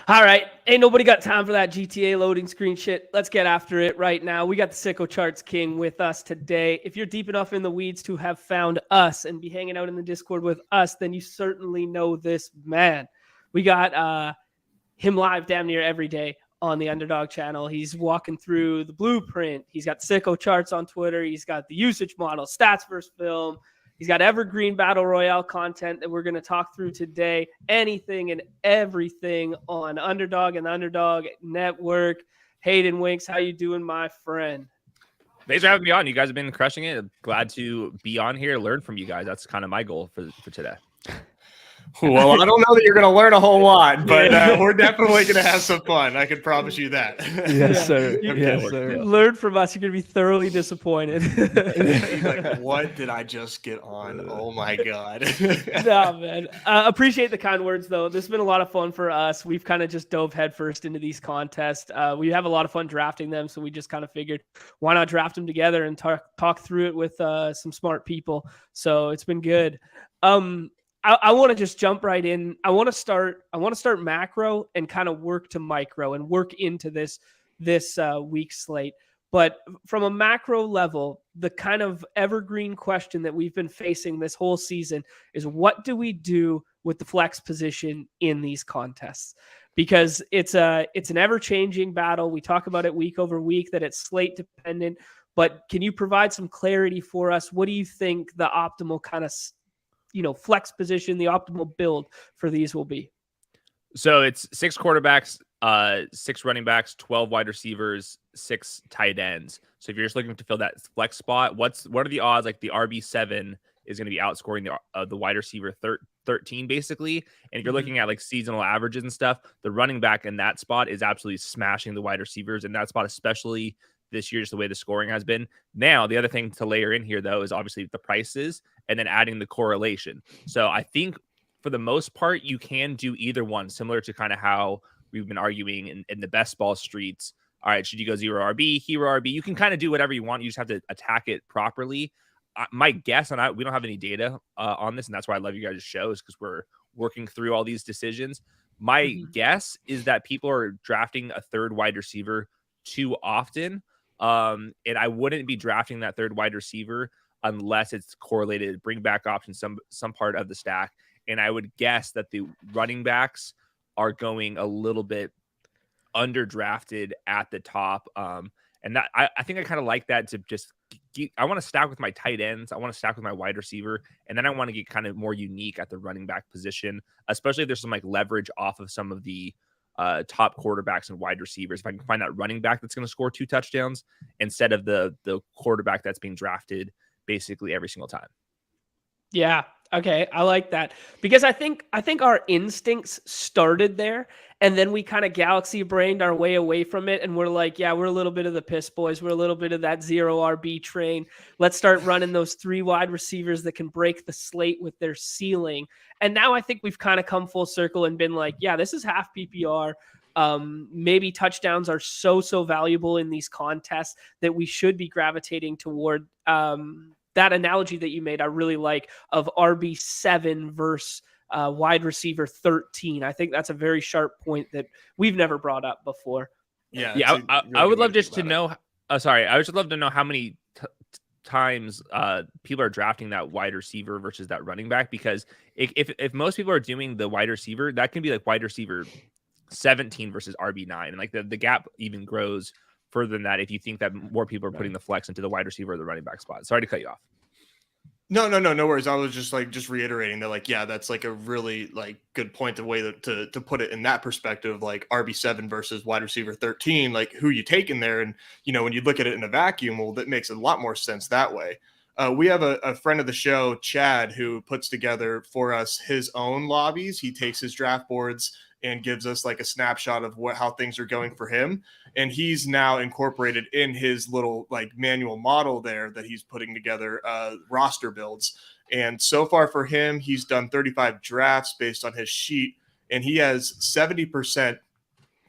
All right. Ain't nobody got time for that GTA loading screen shit. Let's get after it right now. We got the Sicko Charts King with us today. If you're deep enough in the weeds to have found us and be hanging out in the Discord with us, then you certainly know this man. We got him live damn near every day on the Underdog channel. He's walking through the blueprint. He's got Sicko Charts on Twitter. He's got the usage model, stats versus film. He's got evergreen battle royale content that we're going to talk through today. Anything and everything on Underdog and the Underdog Network. Hayden Winks, how you doing, my friend? Thanks for having me on. You guys have been crushing it. Glad to be on here, learn from you guys. That's kind of my goal for today. Well, I don't know that you're going to learn a whole lot, but we're definitely going to have some fun. I can promise you that. Yes, sir. Yes, sir. Learn from us. You're going to be thoroughly disappointed. Like, what did I just get on? Oh, my God. No, man. Appreciate the kind words, though. This has been a lot of fun for us. We've kind of just dove headfirst into these contests. We have a lot of fun drafting them, so we just kind of figured, why not draft them together and talk through it with some smart people. So it's been good. I want to just jump right in. I want to start macro and kind of work to micro and work into this week slate. But from a macro level, the kind of evergreen question that we've been facing this whole season is, what do we do with the flex position in these contests? Because it's an ever-changing battle. We talk about it week over week, that it's slate dependent. But can you provide some clarity for us? What do you think the optimal kind of flex position, the optimal build for these will be? So it's 6 quarterbacks, 6 running backs, 12 wide receivers, 6 tight ends. So if you're just looking to fill that flex spot, what are the odds? Like the RB7 is going to be outscoring the wide receiver 13 basically. And if you're looking at like seasonal averages and stuff, the running back in that spot is absolutely smashing the wide receivers in that spot, especially this year, just the way the scoring has been. Now, the other thing to layer in here, though, is obviously the prices and then adding the correlation. So I think for the most part, you can do either one, similar to kind of how we've been arguing in the best ball streets. All right, should you go 0 RB, hero RB? You can kind of do whatever you want. You just have to attack it properly. My guess, and we don't have any data on this, and that's why I love you guys' shows, because we're working through all these decisions. My guess is that people are drafting a third wide receiver too often. And I wouldn't be drafting that third wide receiver unless it's correlated bring back option some part of the stack. And I would guess that the running backs are going a little bit underdrafted at the top. And that I think I kind of like that to just I want to stack with my tight ends. I want to stack with my wide receiver. And then I want to get kind of more unique at the running back position, especially if there's some like leverage off of some of the top quarterbacks and wide receivers. If I can find that running back that's going to score 2 touchdowns instead of the quarterback that's being drafted basically every single time. Yeah. Okay. I like that, because I think our instincts started there, and then we kind of galaxy brained our way away from it. And we're like, yeah, we're a little bit of the piss boys. We're a little bit of that 0 RB train. Let's start running those 3 wide receivers that can break the slate with their ceiling. And now I think we've kind of come full circle and been like, yeah, this is half PPR. Maybe touchdowns are so valuable in these contests that we should be gravitating toward that analogy that you made. I really like, of RB7 versus wide receiver 13. I think that's a very sharp point that we've never brought up before. Yeah. I would love just to know. I would just love to know how many times people are drafting that wide receiver versus that running back, because if most people are doing the wide receiver, that can be like wide receiver 17 versus RB9, and like the gap even grows further than that if you think that more people are putting the flex into the wide receiver or the running back spot. Sorry to cut you off. No worries. I was just reiterating that, like, yeah, that's like a really like good point, the way to put it in that perspective, like RB7 versus wide receiver 13, like who you taking there. And, when you look at it in a vacuum, well, that makes a lot more sense that way. We have a friend of the show, Chad, who puts together for us his own lobbies. He takes his draft boards and gives us like a snapshot of how things are going for him. And he's now incorporated in his little like manual model there that he's putting together roster builds. And so far for him, he's done 35 drafts based on his sheet, and he has 70%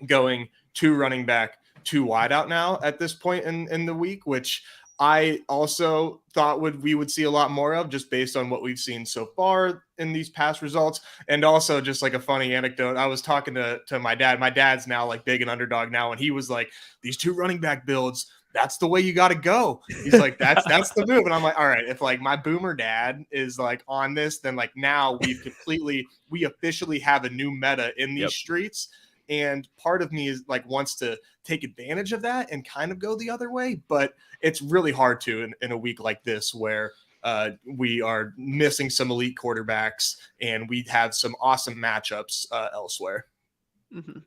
going 2 running back, 2 wide out now at this point in the week, which I also thought we would see a lot more of, just based on what we've seen so far in these past results. And also, just like a funny anecdote, I was talking to my dad. My dad's now like big in Underdog now, and he was like, these 2 running back builds, that's the way you got to go. He's like, that's the move. And I'm like, all right, if like my boomer dad is like on this, then like now we officially have a new meta in these streets. And part of me is like wants to take advantage of that and kind of go the other way, but it's really hard to in a week like this where we are missing some elite quarterbacks and we have some awesome matchups elsewhere. Mm-hmm.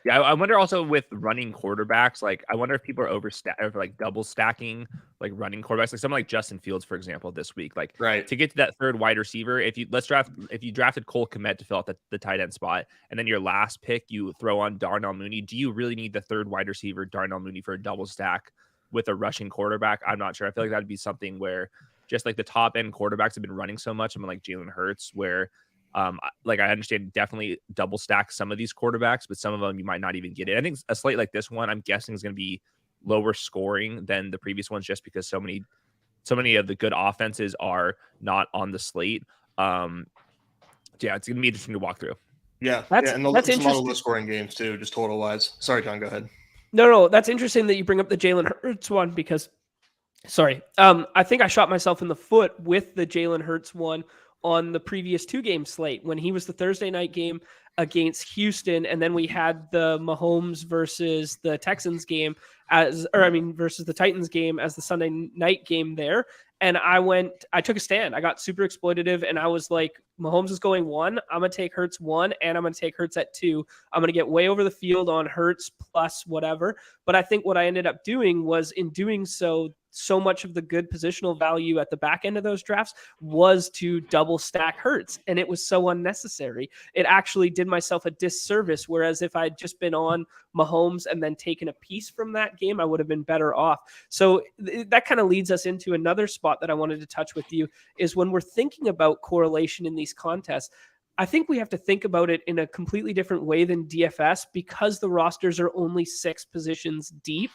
Yeah, I wonder also with running quarterbacks, like I wonder if people are like double stacking like running quarterbacks, like someone like Justin Fields, for example, this week, like to get to that third wide receiver. If you drafted Cole Kmet to fill out the tight end spot, and then your last pick you throw on Darnell Mooney, do you really need the third wide receiver Darnell Mooney for a double stack with a rushing quarterback? I'm not sure. I feel like that'd be something where just like the top end quarterbacks have been running so much. I mean, like Jalen Hurts, where like I understand definitely double stack some of these quarterbacks, but some of them you might not even get it. I think a slate like this one, I'm guessing, is going to be lower scoring than the previous ones, just because so many of the good offenses are not on the slate. Yeah, it's going to be interesting to walk through. Yeah, that's interesting. A lot of low scoring games too, just total wise. Sorry, John, go ahead. No, that's interesting that you bring up the Jalen Hurts one because, I think I shot myself in the foot with the Jalen Hurts one on the previous 2 game slate when he was the Thursday night game against Houston. And then we had the Mahomes versus the Texans game versus the Titans game as the Sunday night game there. And I took a stand. I got super exploitative and I was like, Mahomes is going 1. I'm going to take Hurts 1 and I'm going to take Hurts at 2. I'm going to get way over the field on Hurts plus whatever. But I think what I ended up doing was, in doing so much of the good positional value at the back end of those drafts was to double stack Hurts. And it was so unnecessary. It actually did myself a disservice. Whereas if I'd just been on Mahomes and then taken a piece from that game, I would have been better off. So that kind of leads us into another spot that I wanted to touch with you, is when we're thinking about correlation in these contests, I think we have to think about it in a completely different way than DFS, because the rosters are only 6 positions deep.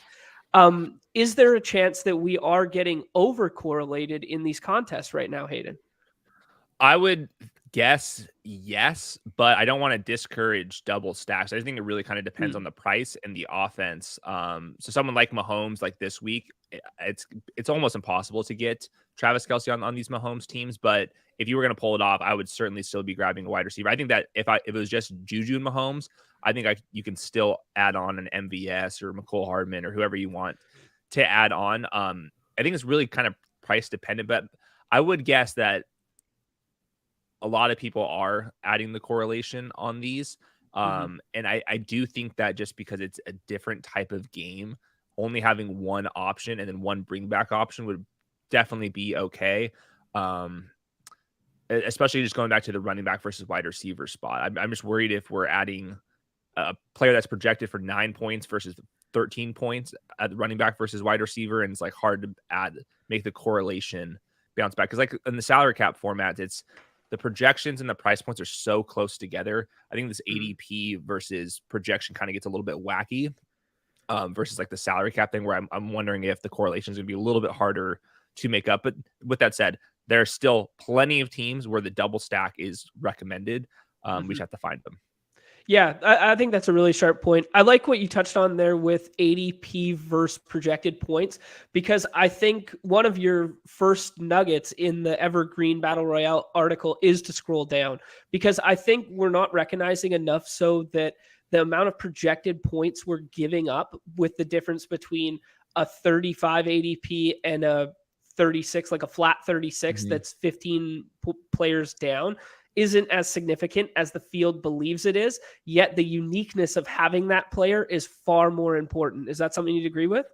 Is there a chance that we are getting over correlated in these contests right now, Hayden? I would guess yes, but I don't want to discourage double stacks. I think it really kind of depends on the price and the offense. So someone like Mahomes, like this week, it's almost impossible to get Travis Kelce on these Mahomes teams. But if you were going to pull it off, I would certainly still be grabbing a wide receiver. I think that if it was just Juju and Mahomes, I think you can still add on an MVS or McCole Hardman or whoever you want to add on. I think it's really kind of price dependent, but I would guess that a lot of people are adding the correlation on these. And I do think that just because it's a different type of game, only having one option and then one bring back option would definitely be okay. Especially just going back to the running back versus wide receiver spot. I'm just worried if we're adding a player that's projected for 9 points versus 13 points at the running back versus wide receiver. And it's like hard to make the correlation bounce back. Cause like in the salary cap format, it's the projections and the price points are so close together. I think this ADP versus projection kind of gets a little bit wacky versus like the salary cap thing, where I'm wondering if the correlation is going to be a little bit harder to make up. But with that said, there are still plenty of teams where the double stack is recommended. We just have to find them. Yeah, I think that's a really sharp point. I like what you touched on there with ADP versus projected points, because I think one of your first nuggets in the Evergreen Battle Royale article is to scroll down, because I think we're not recognizing enough so that the amount of projected points we're giving up with the difference between a 35 ADP and a 36, like a flat 36 that's 15 players down, isn't as significant as the field believes it is, yet the uniqueness of having that player is far more important. Is that something you'd agree with?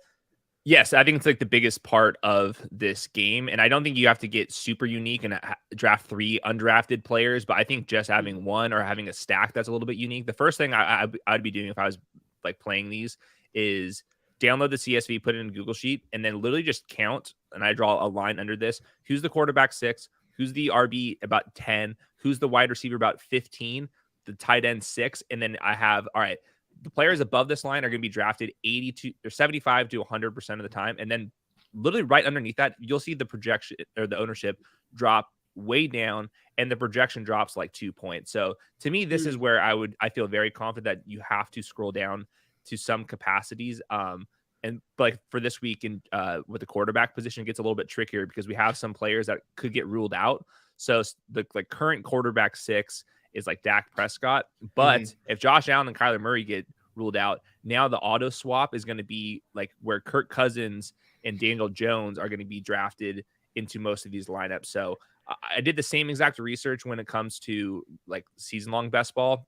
Yes, I think it's like the biggest part of this game. And I don't think you have to get super unique and draft 3 undrafted players, but I think just having one or having a stack that's a little bit unique. The first thing I'd be doing if I was like playing these is download the CSV, put it in Google Sheet, and then literally just count. And I draw a line under this. Who's the quarterback 6? Who's the RB about 10? Who's the wide receiver about 15? The tight end 6. And then I have, all right, the players above this line are going to be drafted 82 or 75 to 100% of the time. And then literally right underneath that, you'll see the projection or the ownership drop way down, and the projection drops like 2 points. So to me, this is where I feel very confident that you have to scroll down to some capacities. And like for this week in with the quarterback position, it gets a little bit trickier because we have some players that could get ruled out. So the like current quarterback 6 is like Dak Prescott, but if Josh Allen and Kyler Murray get ruled out, now the auto swap is going to be like where Kirk Cousins and Daniel Jones are going to be drafted into most of these lineups. So I did the same exact research when it comes to like season long best ball.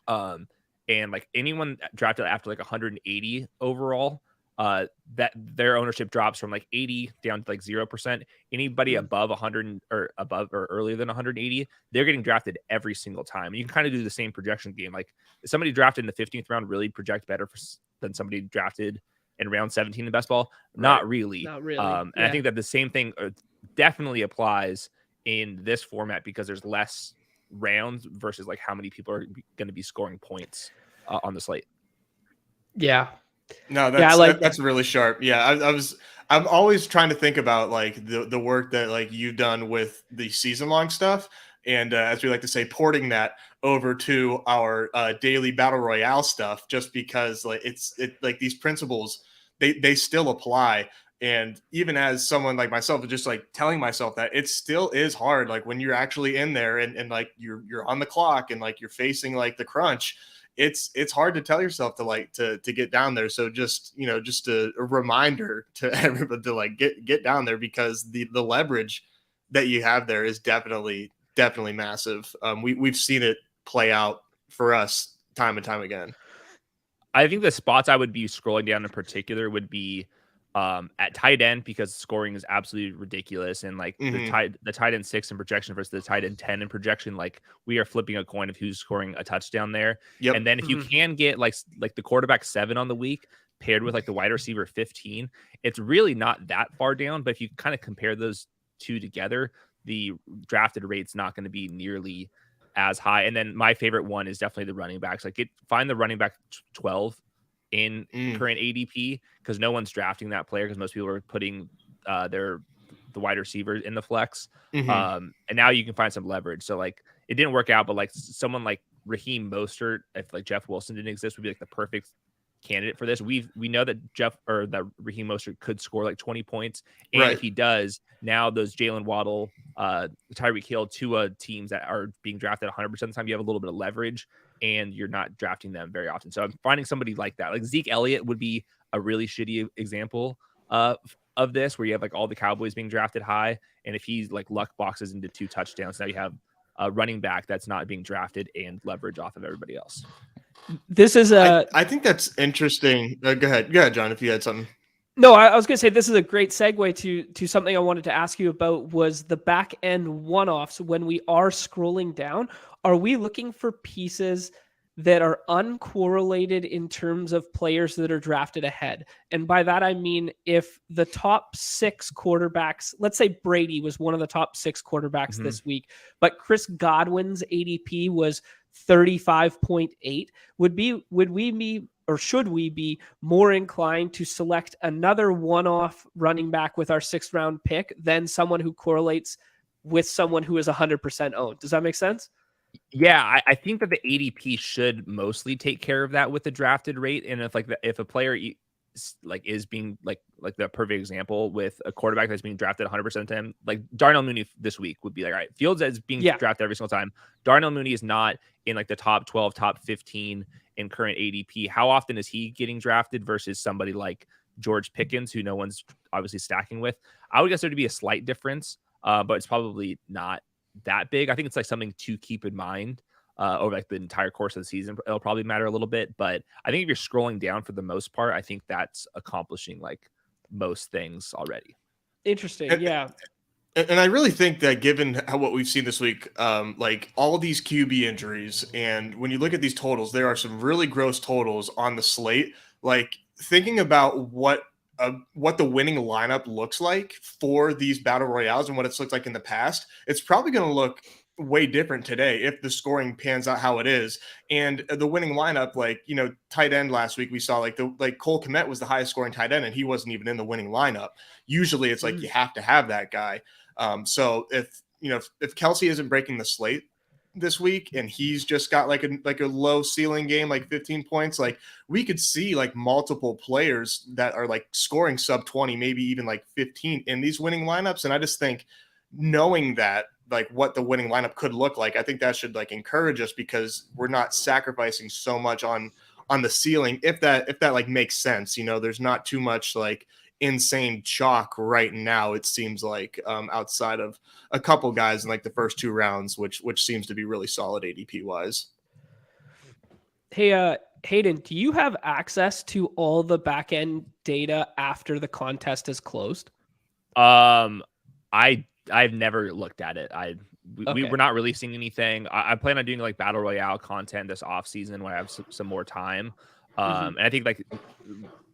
And like anyone drafted after like 180 overall, that their ownership drops from like 80 down to like 0%. Anybody above 100 or above or earlier than 180, they're getting drafted every single time. And you can kind of do the same projection game. Like if somebody drafted in the 15th round really project better than somebody drafted in round 17 in best ball? Not really. Not really. And I think that the same thing definitely applies in this format because there's less rounds versus like how many people are going to be scoring points on the slate. Yeah. No, that's really sharp. Yeah, I'm always trying to think about like the work that like you've done with the season long stuff, and as we like to say, porting that over to our daily battle royale stuff, just because like like these principles they still apply. And even as someone like myself, just like telling myself that it still is hard, like when you're actually in there and like you're on the clock and like you're facing like the crunch. It's hard to tell yourself to like to get down there. So just a reminder to everybody to like get down there, because the leverage that you have there is definitely massive. We've seen it play out for us time and time again. I think the spots I would be scrolling down in particular would be at tight end, because scoring is absolutely ridiculous, and like the tight end 6 in projection versus the tight end 10 in projection, like we are flipping a coin of who's scoring a touchdown there. Yep. And then if you can get like the quarterback 7 on the week paired with like the wide receiver 15, it's really not that far down. But if you kind of compare those two together, the drafted rate's not going to be nearly as high. And then my favorite one is definitely the running backs. Like find the running back 12 in current ADP, because no one's drafting that player because most people are putting the wide receivers in the flex. And now you can find some leverage. So like it didn't work out, but like someone like Raheem Mostert, if like Jeff Wilson didn't exist, would be like the perfect candidate for this. We know that Raheem Mostert could score like 20 points, and if he does, now those Jalen Waddle, Tyreek Hill, Tua teams that are being drafted 100% of the time, you have a little bit of leverage, and you're not drafting them very often. So I'm finding somebody like that. Like Zeke Elliott would be a really shitty example of this, where you have like all the Cowboys being drafted high, and if he's like luck boxes into 2 touchdowns, now you have a running back that's not being drafted and leverage off of everybody else. This is I think that's interesting. Go ahead, John, if you had something. No, I was going to say this is a great segue to something I wanted to ask you about, was the back end one-offs. When we are scrolling down, are we looking for pieces that are uncorrelated in terms of players that are drafted ahead? And by that, I mean, if the top 6 quarterbacks, let's say Brady was one of the top 6 quarterbacks this week, but Chris Godwin's ADP was 35.8, should we be more inclined to select another one-off running back with our 6th round pick than someone who correlates with someone who is 100% owned? Does that make sense? Yeah, I think that the ADP should mostly take care of that with the drafted rate. And if a player is being like the perfect example with a quarterback that's being drafted 100% of the time, like Darnell Mooney this week would be like, all right, Fields is being drafted every single time. Darnell Mooney is not in like the top 12, top 15 in current ADP. How often is he getting drafted versus somebody like George Pickens, who no one's obviously stacking with? I would guess there to be a slight difference, but it's probably not that big. I think it's like something to keep in mind over like the entire course of the season. It'll probably matter a little bit, but I think if you're scrolling down for the most part, I think that's accomplishing like most things already. Interesting. Yeah. And I really think that given what we've seen this week, like all these QB injuries, and when you look at these totals, there are some really gross totals on the slate. Like thinking about what the winning lineup looks like for these battle royales and what it's looked like in the past, it's probably going to look way different today if the scoring pans out how it is. And the winning lineup, like, you know, tight end last week, we saw like Cole Kmet was the highest scoring tight end and he wasn't even in the winning lineup. Usually it's like you have to have that guy. So if, you know, if Kelsey isn't breaking the slate this week and he's just got like a low ceiling game, like 15 points, like we could see like multiple players that are like scoring sub 20, maybe even like 15 in these winning lineups. And I just think knowing that, like what the winning lineup could look like, I think that should like encourage us because we're not sacrificing so much on the ceiling. If that like makes sense, you know, there's not too much like insane chalk right now. It seems like outside of a couple guys in like the first 2 rounds, which seems to be really solid ADP wise. Hey, Hayden, do you have access to all the back end data after the contest is closed? I've never looked at it. We're not releasing anything. I plan on doing like battle royale content this off season when I have some more time. And I think like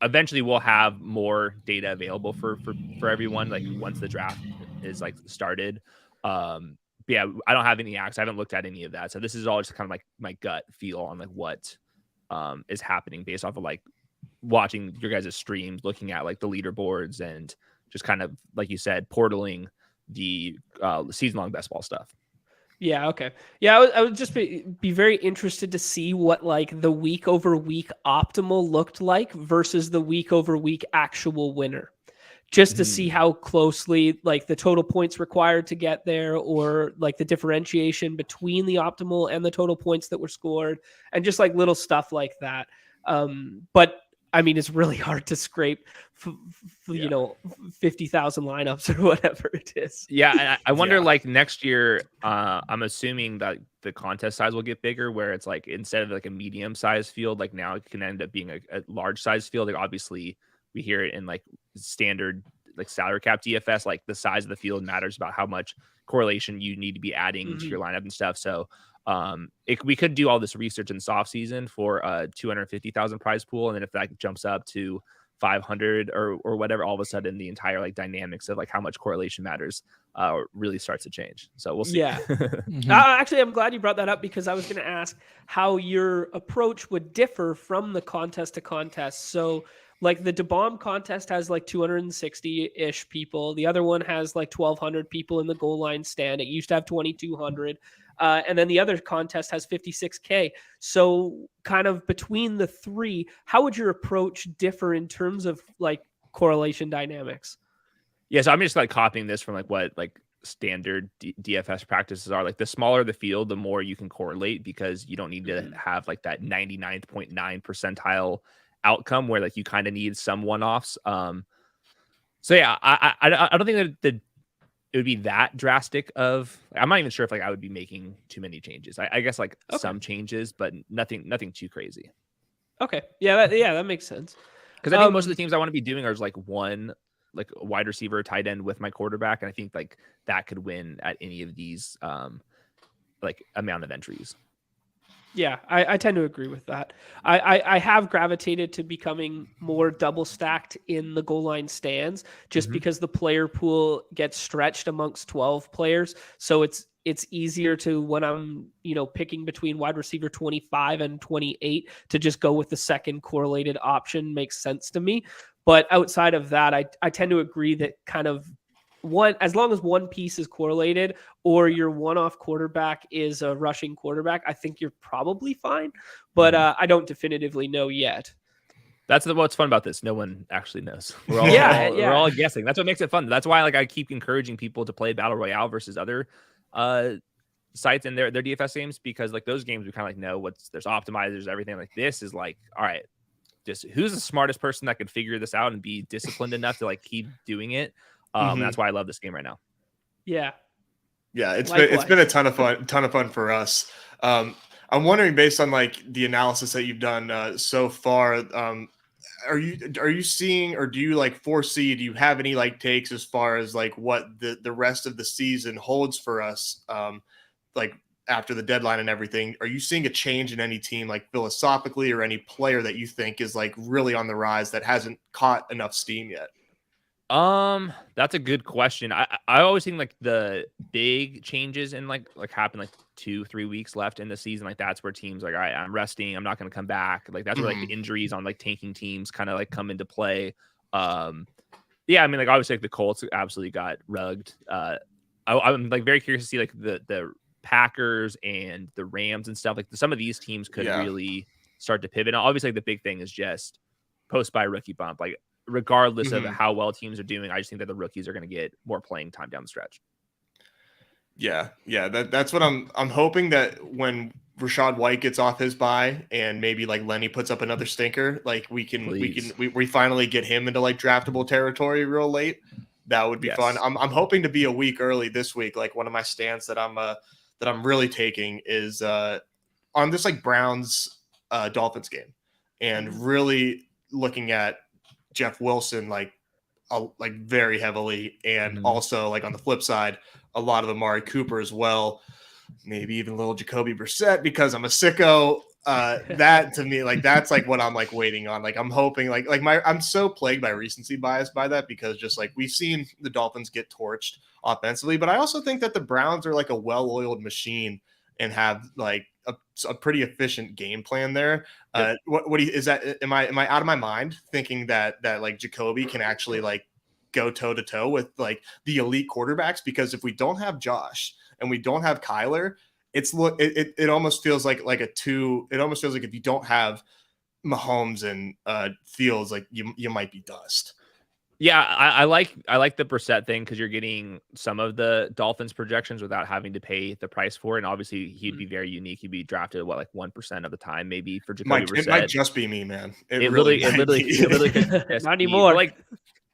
eventually we'll have more data available for everyone. Like once the draft is like started. But yeah, I don't have any access. I haven't looked at any of that. So this is all just kind of like my gut feel on like what is happening based off of like watching your guys' streams, looking at like the leaderboards and just kind of like you said, portaling the season-long best ball stuff. Yeah. Okay. Yeah. I would just be very interested to see what like the week over week optimal looked like versus the week over week actual winner, just to see how closely like the total points required to get there, or like the differentiation between the optimal and the total points that were scored, and just like little stuff like that. But I mean, it's really hard to scrape, you know, 50,000 lineups or whatever it is. Yeah, I wonder like next year. I'm assuming that the contest size will get bigger, where it's like instead of like a medium sized field, like now it can end up being a large size field. Like obviously, we hear it in like standard like salary cap DFS. Like the size of the field matters about how much correlation you need to be adding to your lineup and stuff. So we could do all this research in soft season for 250,000 prize pool, and then if that jumps up to 500 or whatever, all of a sudden the entire like dynamics of like how much correlation matters really starts to change. So we'll see. Yeah. Actually, I'm glad you brought that up because I was going to ask how your approach would differ from the contest to contest. So like the DeBomb contest has like 260-ish people. The other one has like 1,200 people in the goal line stand. It used to have 2,200. And then the other contest has 56K. So kind of between the three, how would your approach differ in terms of like correlation dynamics? Yeah, so I'm just like copying this from like what like standard DFS practices are. Like the smaller the field, the more you can correlate because you don't need to have like that 99.9 percentile outcome where like you kind of need some one-offs. So yeah, I don't think that it would be that drastic of. I'm not even sure if like I would be making too many changes. I guess like some changes, but nothing too crazy. Okay, that makes sense. Because I think most of the teams I want to be doing are like one like wide receiver, tight end with my quarterback, and I think like that could win at any of these like amount of entries. Yeah, I tend to agree with that. I have gravitated to becoming more double stacked in the goal line stands just because the player pool gets stretched amongst 12 players. So it's easier to, when I'm, you know, picking between wide receiver 25 and 28, to just go with the second correlated option makes sense to me. But outside of that, I tend to agree that kind of as long as one piece is correlated or your one-off quarterback is a rushing quarterback, I think you're probably fine. But I don't definitively know yet. That's what's fun about this. No one actually knows. We're all, we're all guessing. That's what makes it fun. That's why like I keep encouraging people to play Battle Royale versus other sites in their DFS games, because like those games we kind of like know there's optimizers, everything. Like this is like, all right, just who's the smartest person that could figure this out and be disciplined enough to like keep doing it. That's why I love this game right now. Yeah, it's been a ton of fun for us. I'm wondering, based on like the analysis that you've done so far, are you seeing, or do you like foresee? Do you have any like takes as far as like what the rest of the season holds for us? Like after the deadline and everything, are you seeing a change in any team, like philosophically, or any player that you think is like really on the rise that hasn't caught enough steam yet? That's a good question. I always think like the big changes in like happen like 2-3 weeks left in the season. Like that's where teams like, all right, I'm resting. I'm not going to come back. Like that's where like the injuries on like tanking teams kind of like come into play. Yeah, I mean like obviously like the Colts absolutely got rugged. I'm like very curious to see like the Packers and the Rams and stuff. Like some of these teams could really start to pivot. Now, obviously, like, the big thing is just post-bye rookie bump. Like regardless of how well teams are doing, I just think that the rookies are going to get more playing time down the stretch. Yeah. That's what I'm hoping, that when Rachaad White gets off his bye and maybe like Lenny puts up another stinker, like we finally get him into like draftable territory real late. That would be fun. I'm hoping to be a week early this week. Like one of my stance that I'm really taking is on this like Browns Dolphins game, and really looking at Jeff Wilson like very heavily, and also like on the flip side, a lot of Amari Cooper as well, maybe even a little Jacoby Brissett, because I'm a sicko. That to me, like that's like what I'm like waiting on. Like I'm hoping I'm so plagued by recency bias by that, because just like we've seen the Dolphins get torched offensively, but I also think that the Browns are like a well-oiled machine and have like a pretty efficient game plan there. What do you, is that? Am I out of my mind thinking that like Jacoby can actually like go toe to toe with like the elite quarterbacks? Because if we don't have Josh and we don't have Kyler, it almost feels like it almost feels like if you don't have Mahomes and Fields, like you might be dust. Yeah, I like the Brissett thing, because you're getting some of the Dolphins projections without having to pay the price for it. And obviously he'd be very unique. He'd be drafted 1% of the time, maybe, for Jacoby Brissett. It might just be me, man. It literally could just not anymore. But like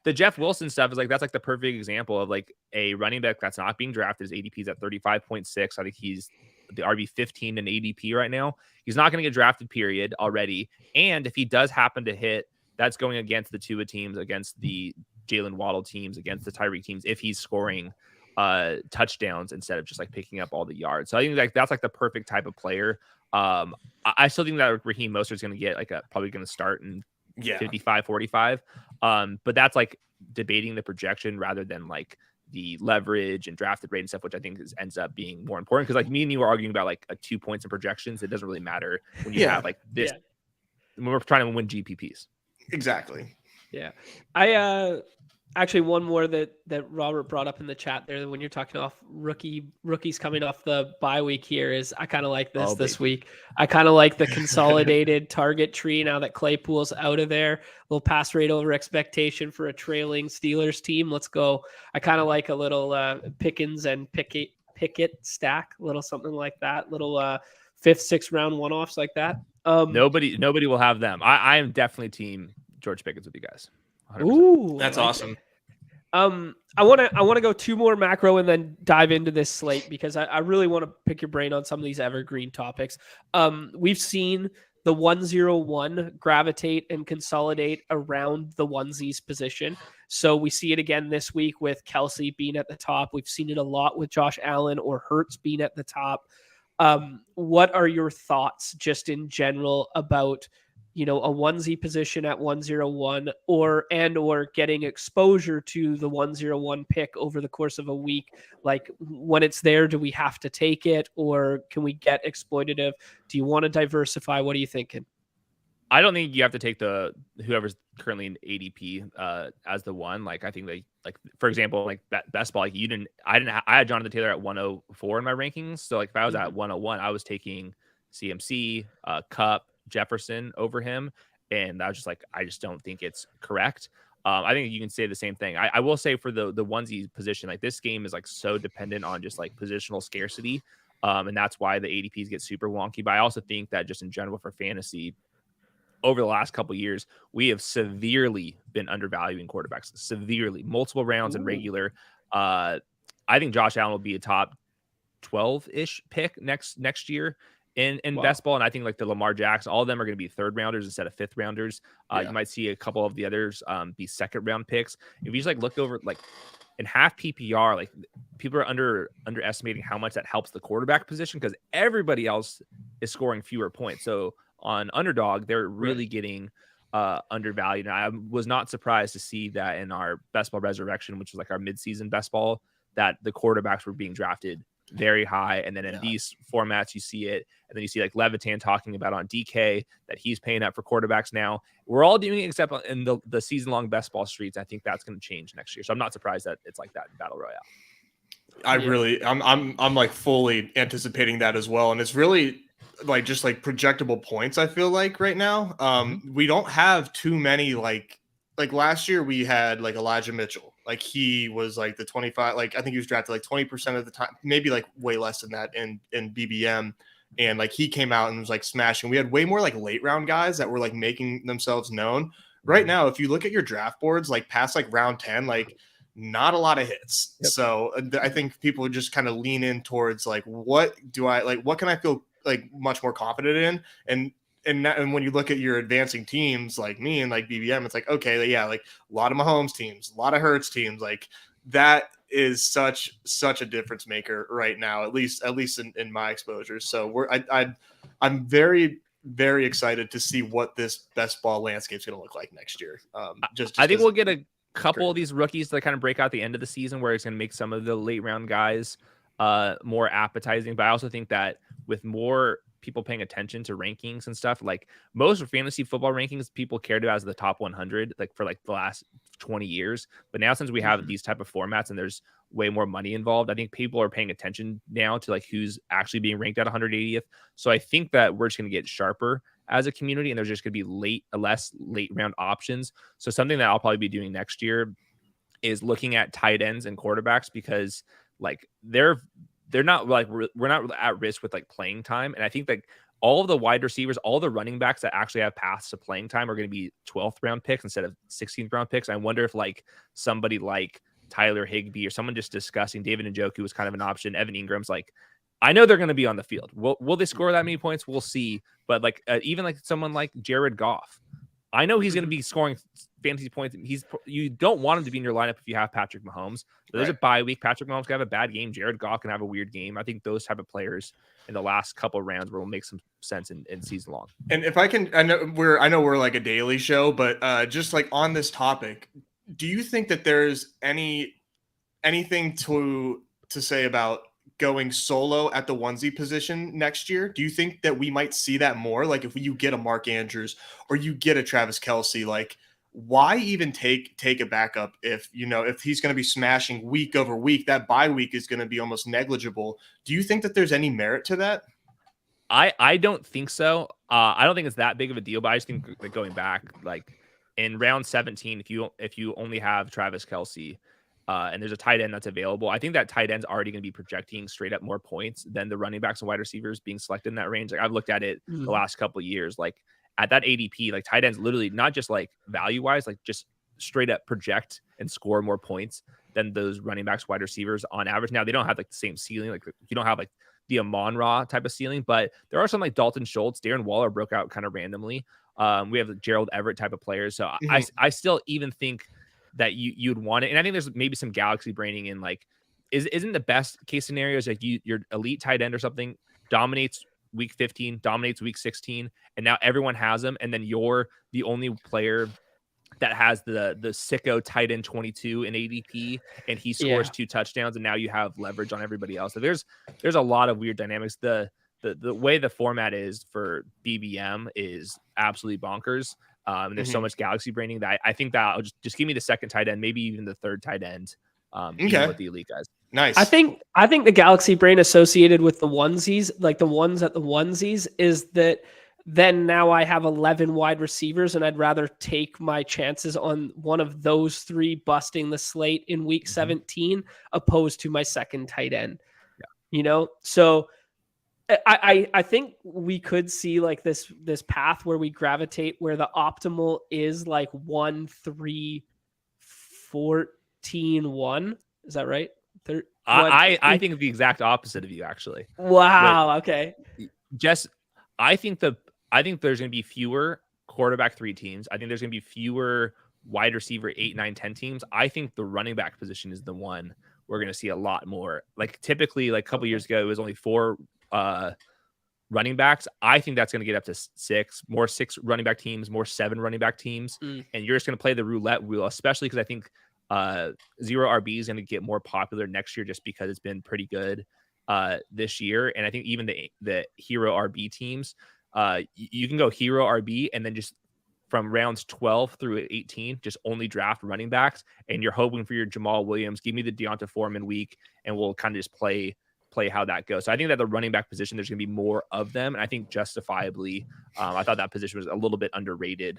the Jeff Wilson stuff is like, that's like the perfect example of like a running back that's not being drafted. His ADP is at 35.6. I think he's the RB 15 in ADP right now. He's not going to get drafted, period, already. And if he does happen to hit, that's going against the Tua teams, against the Jalen Waddle teams, against the Tyreek teams, if he's scoring touchdowns instead of just like picking up all the yards. So I think like that's like the perfect type of player. I still think that Raheem Mostert's going to get like probably going to start in 55-45. But that's like debating the projection rather than like the leverage and drafted rate and stuff, which I think ends up being more important. Because like me and you were arguing about like 2 points in projections. It doesn't really matter when you have like this. When we're trying to win GPPs. Exactly. Yeah. I actually one more that Robert brought up in the chat there, when you're talking off rookies coming off the bye week here, is I kind of like this week. I kind of like the consolidated target tree now that Claypool's out of there. Little pass rate over expectation for a trailing Steelers team. Let's go. I kind of like a little Pickens and Pickett stack, little something like that. Little 5th, 6th round one-offs like that. Nobody will have them. I am definitely team George Pickens with you guys. 100%. Ooh, that's awesome. I want to go 2 more macro and then dive into this slate, because I really want to pick your brain on some of these evergreen topics. We've seen the 101 gravitate and consolidate around the onesies position. So we see it again this week with Kelsey being at the top. We've seen it a lot with Josh Allen or Hurts being at the top. What are your thoughts just in general about, a onesie position at 101 or getting exposure to the 101 pick over the course of a week? Like when it's there, do we have to take it, or can we get exploitative? Do you want to diversify? What are you thinking? I don't think you have to take whoever's currently in ADP as the one. Like I think like for example, like best ball, like I had Jonathan Taylor at 104 in my rankings. So like if I was at 101, I was taking CMC, Kupp, Jefferson over him, and I was just like, I just don't think it's correct. I think you can say the same thing. I will say for the onesie position, like this game is like so dependent on just like positional scarcity, and that's why the ADPs get super wonky. But I also think that just in general for fantasy, over the last couple of years, we have severely been undervaluing quarterbacks, severely, multiple rounds in regular. I think Josh Allen will be a top 12-ish pick next year in best ball. And I think like the Lamar Jackson, all of them are going to be 3rd rounders instead of 5th rounders. You might see a couple of the others be 2nd round picks. If you just like look over like in half PPR, like people are underestimating how much that helps the quarterback position, because everybody else is scoring fewer points. So on Underdog, they're really getting undervalued. And I was not surprised to see that in our best ball resurrection, which was like our midseason best ball, that the quarterbacks were being drafted very high. And then in these formats, you see it. And then you see like Levitan talking about on DK that he's paying up for quarterbacks now. We're all doing it except in the season-long best ball streets. I think that's going to change next year. So I'm not surprised that it's like that in Battle Royale. I'm like fully anticipating that as well. And it's really like just like projectable points, I feel like right now. We don't have too many like last year we had like Elijah Mitchell. Like he was like the 25, like I think he was drafted like 20% of the time, maybe like way less than that in BBM. And like he came out and was like smashing. We had way more like late round guys that were like making themselves known. Right now, if you look at your draft boards, like past like round 10, like not a lot of hits. Yep. So I think people just kind of lean in towards like, what can I feel like much more confident in? And when you look at your advancing teams like me and like BBM, it's like, okay, yeah, like a lot of Mahomes teams, a lot of Hurts teams, like that is such a difference maker right now, at least in my exposure. So I'm very, very excited to see what this best ball landscape is going to look like next year. I think we'll get a couple of these rookies that kind of break out the end of the season where it's going to make some of the late round guys more appetizing. But I also think that with more people paying attention to rankings and stuff, like most fantasy football rankings people cared about as the top 100 like for like the last 20 years, but now since we have these type of formats and there's way more money involved, I think people are paying attention now to like who's actually being ranked at 180th. So I think that we're just going to get sharper as a community and there's just going to be less late round options. So something that I'll probably be doing next year is looking at tight ends and quarterbacks, because like they're not like, we're not at risk with like playing time. And I think like all of the wide receivers, all the running backs that actually have paths to playing time are going to be 12th round picks instead of 16th round picks. I wonder if like somebody like Tyler Higbee or someone just discussing David Njoku was kind of an option. Evan Ingram's like, I know they're going to be on the field. Will they score that many points? We'll see. But like even like someone like Jared Goff, I know he's going to be scoring fantasy points. You don't want him to be in your lineup if you have Patrick Mahomes. So there's a bye week. Patrick Mahomes can have a bad game. Jared Goff can have a weird game. I think those type of players in the last couple of rounds will make some sense in season long. And if I can, I know we're like a daily show, but just like on this topic, do you think that there's anything to say about going solo at the onesie position next year? Do you think that we might see that more? Like if you get a Mark Andrews or you get a Travis Kelce, like why even take a backup if he's going to be smashing week over week? That bye week is going to be almost negligible. Do you think that there's any merit to that? I don't think so. I don't think it's that big of a deal, but I just think that going back, like in round 17, if you only have Travis Kelce, and there's a tight end that's available, I think that tight end's already going to be projecting straight up more points than the running backs and wide receivers being selected in that range. Like I've looked at it the last couple of years, like at that ADP, like tight ends literally not just like value wise, like just straight up project and score more points than those running backs, wide receivers on average. Now they don't have like the same ceiling. Like you don't have like the Amon-Ra type of ceiling, but there are some like Dalton Schultz, Darren Waller broke out kind of randomly. We have the Gerald Everett type of players. So I still even think that you'd want it. And I think there's maybe some galaxy braining in like, isn't the best case scenario is like your elite tight end or something dominates week 15, dominates week 16, and now everyone has them. And then you're the only player that has the sicko tight end 22 in ADP, and he scores 2 touchdowns, and now you have leverage on everybody else. So there's a lot of weird dynamics. The way the format is for BBM is absolutely bonkers. And there's so much galaxy braining that I think that I'll just give me the second tight end, maybe even the third tight end. Even with the elite guys. Nice. I think the galaxy brain associated with the onesies, like the ones at the onesies, is that then now I have 11 wide receivers and I'd rather take my chances on one of those 3 busting the slate in week 17 opposed to my second tight end. Yeah. So I think we could see like this path where we gravitate where the optimal is like 1, 3, 14, 1. Is that right? I think the exact opposite of you, actually. Wow. Okay. I think there's going to be fewer quarterback 3 teams. I think there's going to be fewer wide receiver 8, 9, 10 teams. I think the running back position is the one we're going to see a lot more. Like typically, like a couple years ago, it was only 4 running backs, I think that's going to get up to 6 running back teams, more 7 running back teams. And you're just going to play the roulette wheel, especially because I think zero RB is going to get more popular next year just because it's been pretty good this year. And I think even the hero RB teams, you can go hero RB and then just from rounds 12 through 18, just only draft running backs. And you're hoping for your Jamal Williams. Give me the Deonta Foreman week, and we'll kind of just play how that goes. So I think that the running back position, there's going to be more of them. And I think justifiably, I thought that position was a little bit underrated,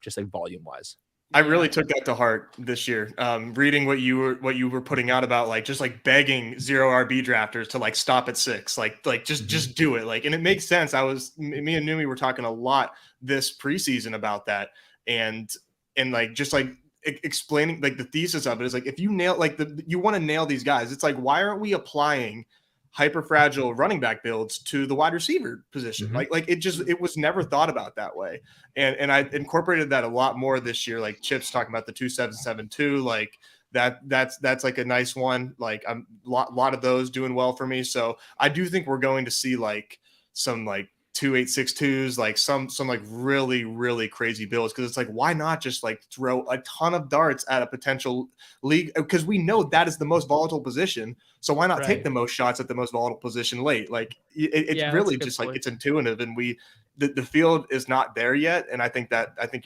just like volume wise. I really took that to heart this year. Reading what you were putting out about like just like begging zero RB drafters to like stop at 6, like just do it. Like, and it makes sense. Me and Numi were talking a lot this preseason about that, and like just like explaining like the thesis of it is like if you nail like you want to nail these guys, it's like why aren't we applying hyper fragile running back builds to the wide receiver position? Like it was never thought about that way. And I incorporated that a lot more this year. Like Chip's talking about the 2772, like that's like a nice one. Like a lot of those doing well for me. So I do think we're going to see like some like 2862s, like some like really, really crazy builds. Cause it's like, why not just like throw a ton of darts at a potential league? Cause we know that is the most volatile position. So why not take the most shots at the most volatile position late? Like it's really just like, it's intuitive, and the field is not there yet. And I think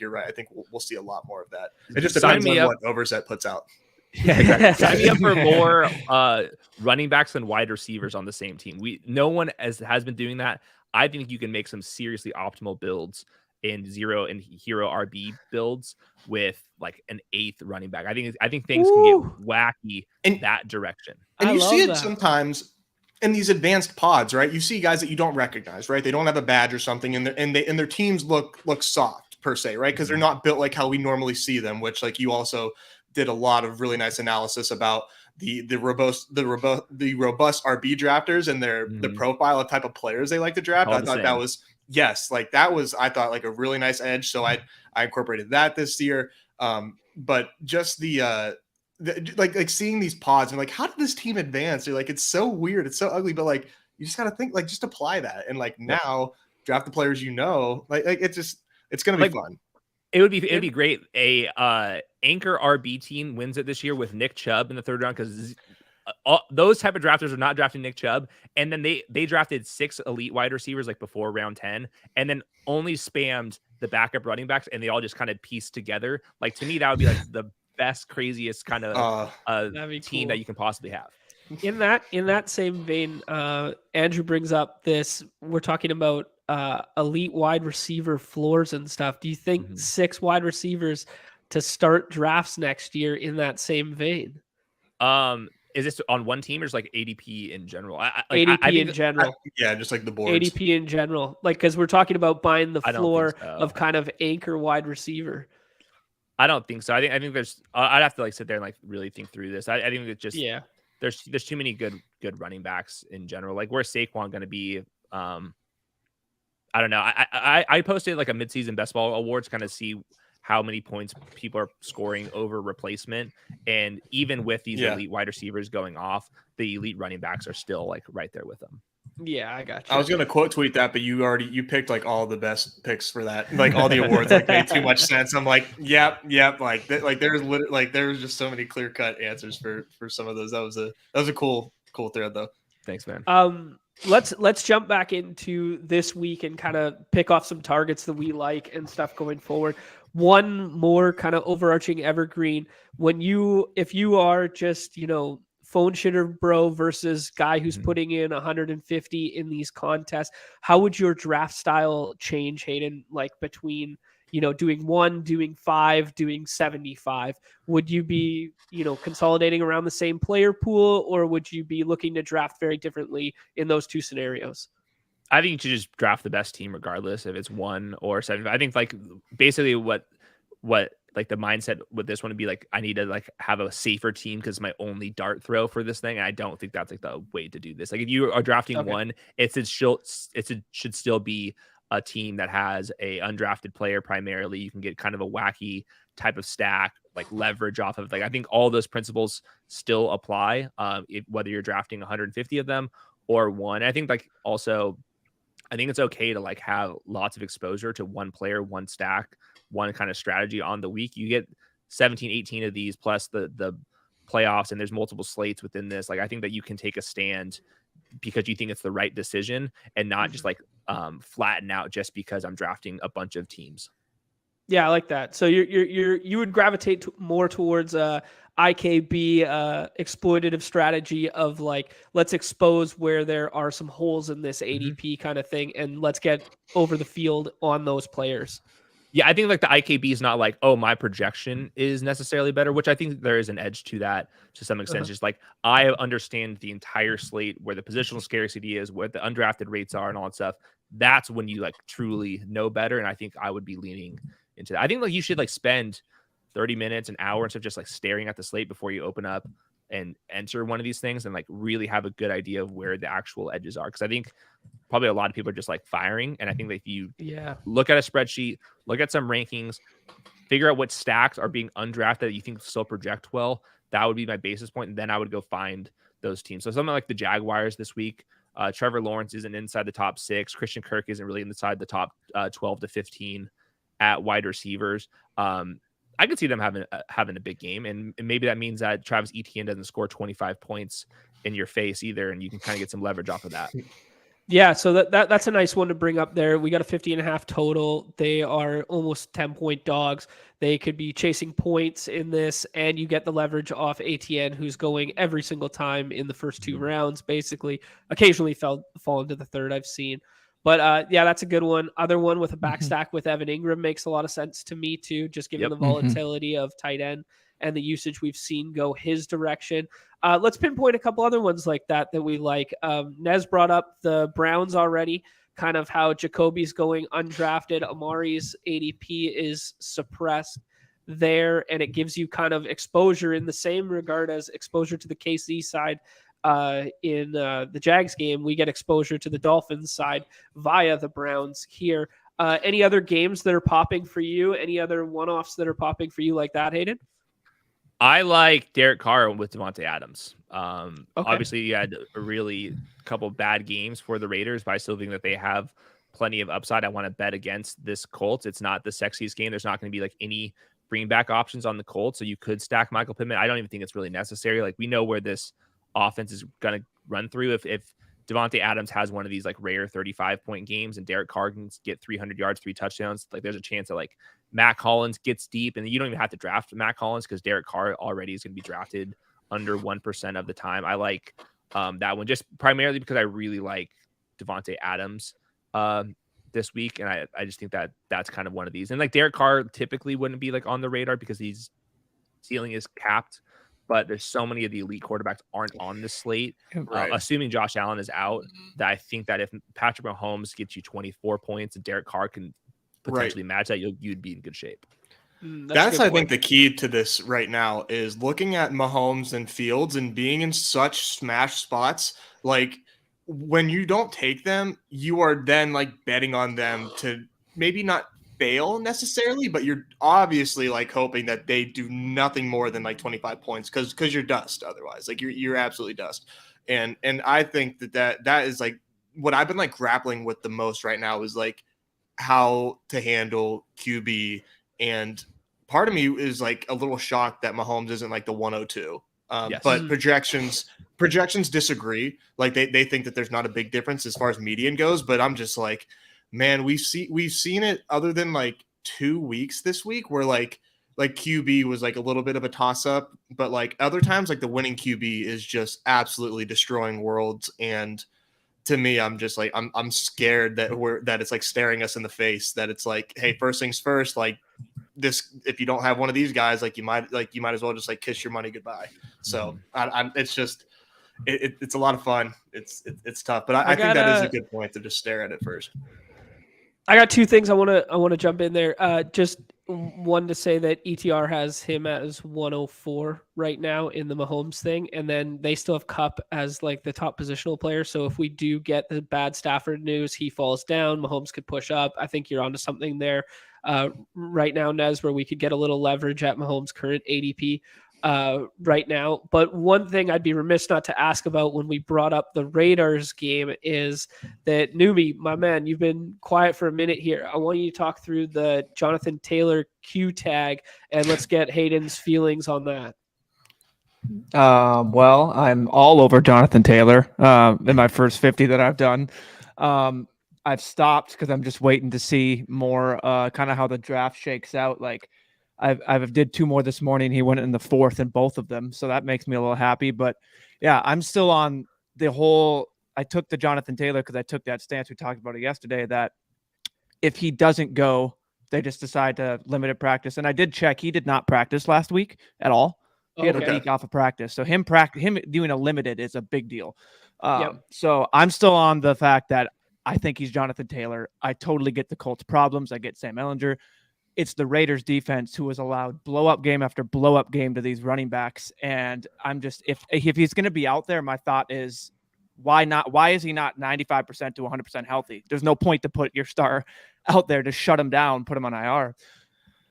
you're right. I think we'll see a lot more of that. It just depends on what Overset puts out. Yeah, exactly. Sign me up for more running backs and wide receivers on the same team. No one has been doing that. I think you can make some seriously optimal builds in zero and hero RB builds with like an 8th running back. I think things can get wacky in that direction. And you see it sometimes in these advanced pods, right? You see guys that you don't recognize, right? They don't have a badge or something, and their teams look soft per se, right? Because they're not built like how we normally see them. Which like you also did a lot of really nice analysis about the robust RB drafters and the profile of type of players they like to draft. I thought that was I thought like a really nice edge. So I incorporated that this year. But just like seeing these pods and like, how did this team advance? You're like, it's so weird, it's so ugly, but like you just gotta think like just apply that and like now draft the players like it's gonna be fun. It'd be great. A anchor RB team wins it this year with Nick Chubb in the 3rd round, because those type of drafters are not drafting Nick Chubb, and then they drafted 6 elite wide receivers like before round 10, and then only spammed the backup running backs, and they all just kind of pieced together. Like to me, that would be like the best, craziest kind of team that you can possibly have. In that same vein, Andrew brings up this. We're talking about elite wide receiver floors and stuff. Do you think 6 wide receivers to start drafts next year in that same vein? Is this on one team or just like ADP in general? ADP in general. Just like the boards. ADP in general. Like, because we're talking about buying the floor of kind of anchor wide receiver. I don't think so. I think there's. I'd have to like sit there and like really think through this. I think it's just There's too many good running backs in general. Like where's Saquon going to be? I don't know. I posted like a midseason best ball awards, kind of see how many points people are scoring over replacement. And even with these elite wide receivers going off, the elite running backs are still like right there with them. Yeah, I got you. I was going to quote tweet that, but you picked like all the best picks for that. Like all the awards like made too much sense. I'm like, yep. Like there's just so many clear cut answers for some of those. That was a cool thread though. Thanks, man. Let's jump back into this week and kind of pick off some targets that we like and stuff going forward. One more kind of overarching evergreen. If you are just, phone shitter bro versus guy who's putting in 150 in these contests, how would your draft style change, Hayden? Like between, doing 1, doing 5, doing 75, would you be, consolidating around the same player pool, or would you be looking to draft very differently in those 2 scenarios? I think you should just draft the best team regardless if it's 1 or 75. I think like basically what like the mindset with this one would be like, I need to like have a safer team because my only dart throw for this thing. And I don't think that's like the way to do this. Like if you are drafting 1, it should still be a team that has a undrafted player primarily. You can get kind of a wacky type of stack, like leverage off of. Like I think all those principles still apply, whether you're drafting 150 of them or 1. I think like also I think it's okay to like have lots of exposure to one player, one stack, one kind of strategy on the week. You get 17, 18 of these plus the playoffs, and there's multiple slates within this. Like I think that you can take a stand because you think it's the right decision and not just like flatten out just because I'm drafting a bunch of teams. Yeah, I like that. So you would gravitate more towards IKB exploitative strategy of like, let's expose where there are some holes in this ADP kind of thing, and let's get over the field on those players. Yeah, I think like the IKB is not like, oh, my projection is necessarily better, which I think there is an edge to that to some extent. Just like I understand the entire slate, where the positional scarcity is, where the undrafted rates are, and all that stuff. That's when you like truly know better. And I think I would be leaning into that. I think like you should like spend 30 minutes, an hour, instead of just like staring at the slate before you open up and enter one of these things, and like really have a good idea of where the actual edges are. Because I think probably a lot of people are just like firing. And I think that if you look at a spreadsheet, look at some rankings, figure out what stacks are being undrafted that you think still project well, that would be my basis point. And then I would go find those teams. So something like the Jaguars this week, Trevor Lawrence isn't inside the top 6. Christian Kirk isn't really inside the top 12 to 15 at wide receivers. I could see them having a big game, and maybe that means that Travis Etienne doesn't score 25 points in your face either, and you can kind of get some leverage off of that. Yeah, so that's a nice one to bring up there. We got a 50.5 total. They are almost 10-point dogs. They could be chasing points in this, and you get the leverage off ATN, who's going every single time in the first 2 rounds, basically. Occasionally fall into the third, I've seen. But yeah, that's a good one. Other one with a backstack with Evan Ingram makes a lot of sense to me too, just given the volatility of tight end and the usage we've seen go his direction. Let's pinpoint a couple other ones like that we like. Nez brought up the Browns already, kind of how Jacoby's going undrafted. Amari's ADP is suppressed there, and it gives you kind of exposure in the same regard as exposure to the KC side. In the Jags game, we get exposure to the Dolphins side via the Browns here. Any other games that are popping for you? Any other one-offs that are popping for you like that, Hayden? I like Derek Carr with Devontae Adams. Obviously, you had a really couple bad games for the Raiders, but I still think that they have plenty of upside. I want to bet against this Colts. It's not the sexiest game. There's not going to be like any bring back options on the Colts, so you could stack Michael Pittman. I don't even think it's really necessary. Like we know where this offense is going to run through. If Devontae Adams has one of these like rare 35-point games and Derek Carr can get 300 yards, 3 touchdowns, like there's a chance that like Mac Hollins gets deep, and you don't even have to draft Mac Hollins because Derek Carr already is going to be drafted under 1% of the time. I like that one just primarily because I really like Devontae Adams this week, and I just think that that's kind of one of these. And like Derek Carr typically wouldn't be like on the radar because his ceiling is capped. But there's so many of the elite quarterbacks aren't on the slate. Assuming Josh Allen is out, that I think that if Patrick Mahomes gets you 24 points and Derek Carr can potentially match that, you'd be in good shape. That's I think the key to this right now is looking at Mahomes and Fields and being in such smash spots. Like when you don't take them, you are then like betting on them to maybe not fail necessarily, but you're obviously like hoping that they do nothing more than like 25 points because you're dust otherwise. Like you're absolutely dust. And I think that is like what I've been like grappling with the most right now is like how to handle QB. And part of me is like a little shocked that Mahomes isn't like the 102. But projections disagree. Like they think that there's not a big difference as far as median goes, but I'm just like, man, we've seen it other than like 2 weeks this week where like QB was like a little bit of a toss up, but like other times like the winning QB is just absolutely destroying worlds. And to me, I'm just like I'm scared that it's like staring us in the face, that it's like, hey, first things first, like this, if you don't have one of these guys, you might as well just like kiss your money goodbye. So it's just it's a lot of fun. It's tough, but I think that is a good point to just stare at it first. I got 2 things I want to jump in there. Just one to say that ETR has him as 104 right now in the Mahomes thing, and then they still have Kupp as like the top positional player. So if we do get the bad Stafford news, he falls down, Mahomes could push up. I think you're onto something there right now, Nez, where we could get a little leverage at Mahomes' current ADP. right now. But one thing I'd be remiss not to ask about when we brought up the Raiders game is that Newbie, my man, you've been quiet for a minute here. I want you to talk through the Jonathan Taylor Q tag, and let's get Hayden's feelings on that. Well, I'm all over Jonathan Taylor in my first 50 that I've done. I've stopped because I'm just waiting to see more kind of how the draft shakes out. Like I've did 2 more this morning. He went in the 4th in both of them, so that makes me a little happy. But yeah, I'm still on the whole. I took the Jonathan Taylor because I took that stance. We talked about it yesterday that if he doesn't go, they just decide to limit it practice. And I did check; he did not practice last week at all. He had a week off of practice, so him doing a limited is a big deal. So I'm still on the fact that I think he's Jonathan Taylor. I totally get the Colts' problems. I get Sam Ehlinger. It's the Raiders defense who has allowed blow up game after blow up game to these running backs. And I'm just, if he's going to be out there, my thought is why not? Why is he not 95% to 100% healthy? There's no point to put your star out there to shut him down, put him on IR.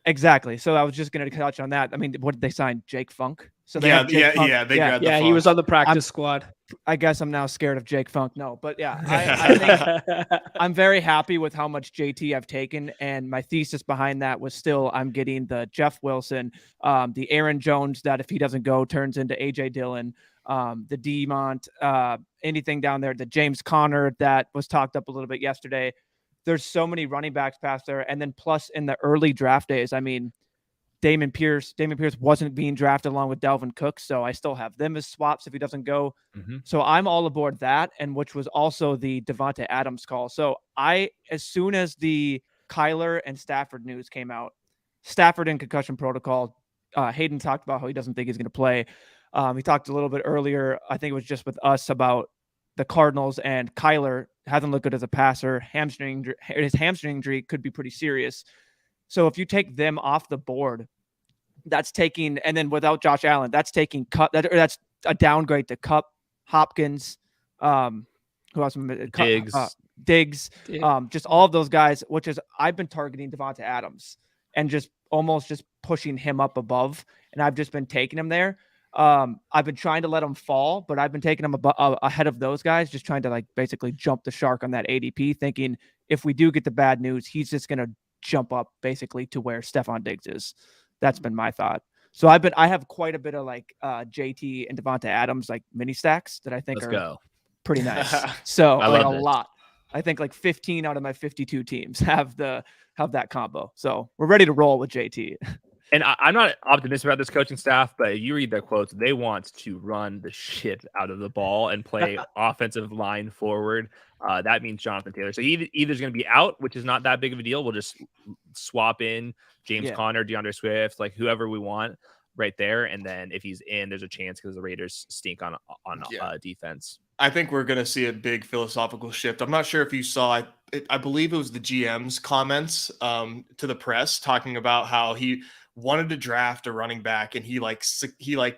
Exactly. So I was just going to touch on that. I mean, what did they sign? Jake Funk. So they grabbed the he was on the practice squad. I guess I'm now scared of Jake Funk. No, but yeah, I think I'm very happy with how much JT I've taken. And my thesis behind that was still I'm getting the Jeff Wilson, the Aaron Jones that if he doesn't go turns into AJ Dillon, the Demont, anything down there, the James Conner that was talked up a little bit yesterday. There's so many running backs past there. And then plus in the early draft days, I mean, Damon Pierce wasn't being drafted along with Dalvin Cook. So I still have them as swaps if he doesn't go. Mm-hmm. So I'm all aboard that. And which was also the Devontae Adams call. So as soon as the Kyler and Stafford news came out, Stafford in concussion protocol, Hayden talked about how he doesn't think he's going to play. He talked a little bit earlier, I think it was just with us, about the Cardinals, and Kyler hasn't looked good as a passer. His hamstring injury could be pretty serious. So if you take them off the board, that's taking, and then without Josh Allen, that's taking that's a downgrade to Kupp, Hopkins, who else? Diggs, just all of those guys, which is I've been targeting Devontae Adams and just almost just pushing him up above, and I've just been taking him there. I've been trying to let him fall, but I've been taking him ahead of those guys, just trying to like basically jump the shark on that ADP, thinking if we do get the bad news, he's just going to jump up basically to where Stephon Diggs is. That's been my thought. So I have quite a bit of like JT and Devontae Adams like mini stacks that I think are pretty nice. So like a lot. I think like 15 out of my 52 teams have that combo. So we're ready to roll with JT. And I'm not optimistic about this coaching staff, but if you read their quotes, they want to run the shit out of the ball and play offensive line forward. That means Jonathan Taylor. So he either's going to be out, which is not that big of a deal. We'll just swap in James Conner, DeAndre Swift, like whoever we want right there. And then if he's in, there's a chance because the Raiders stink on defense. I think we're going to see a big philosophical shift. I'm not sure if you saw, I believe it was the GM's comments to the press talking about how he wanted to draft a running back and he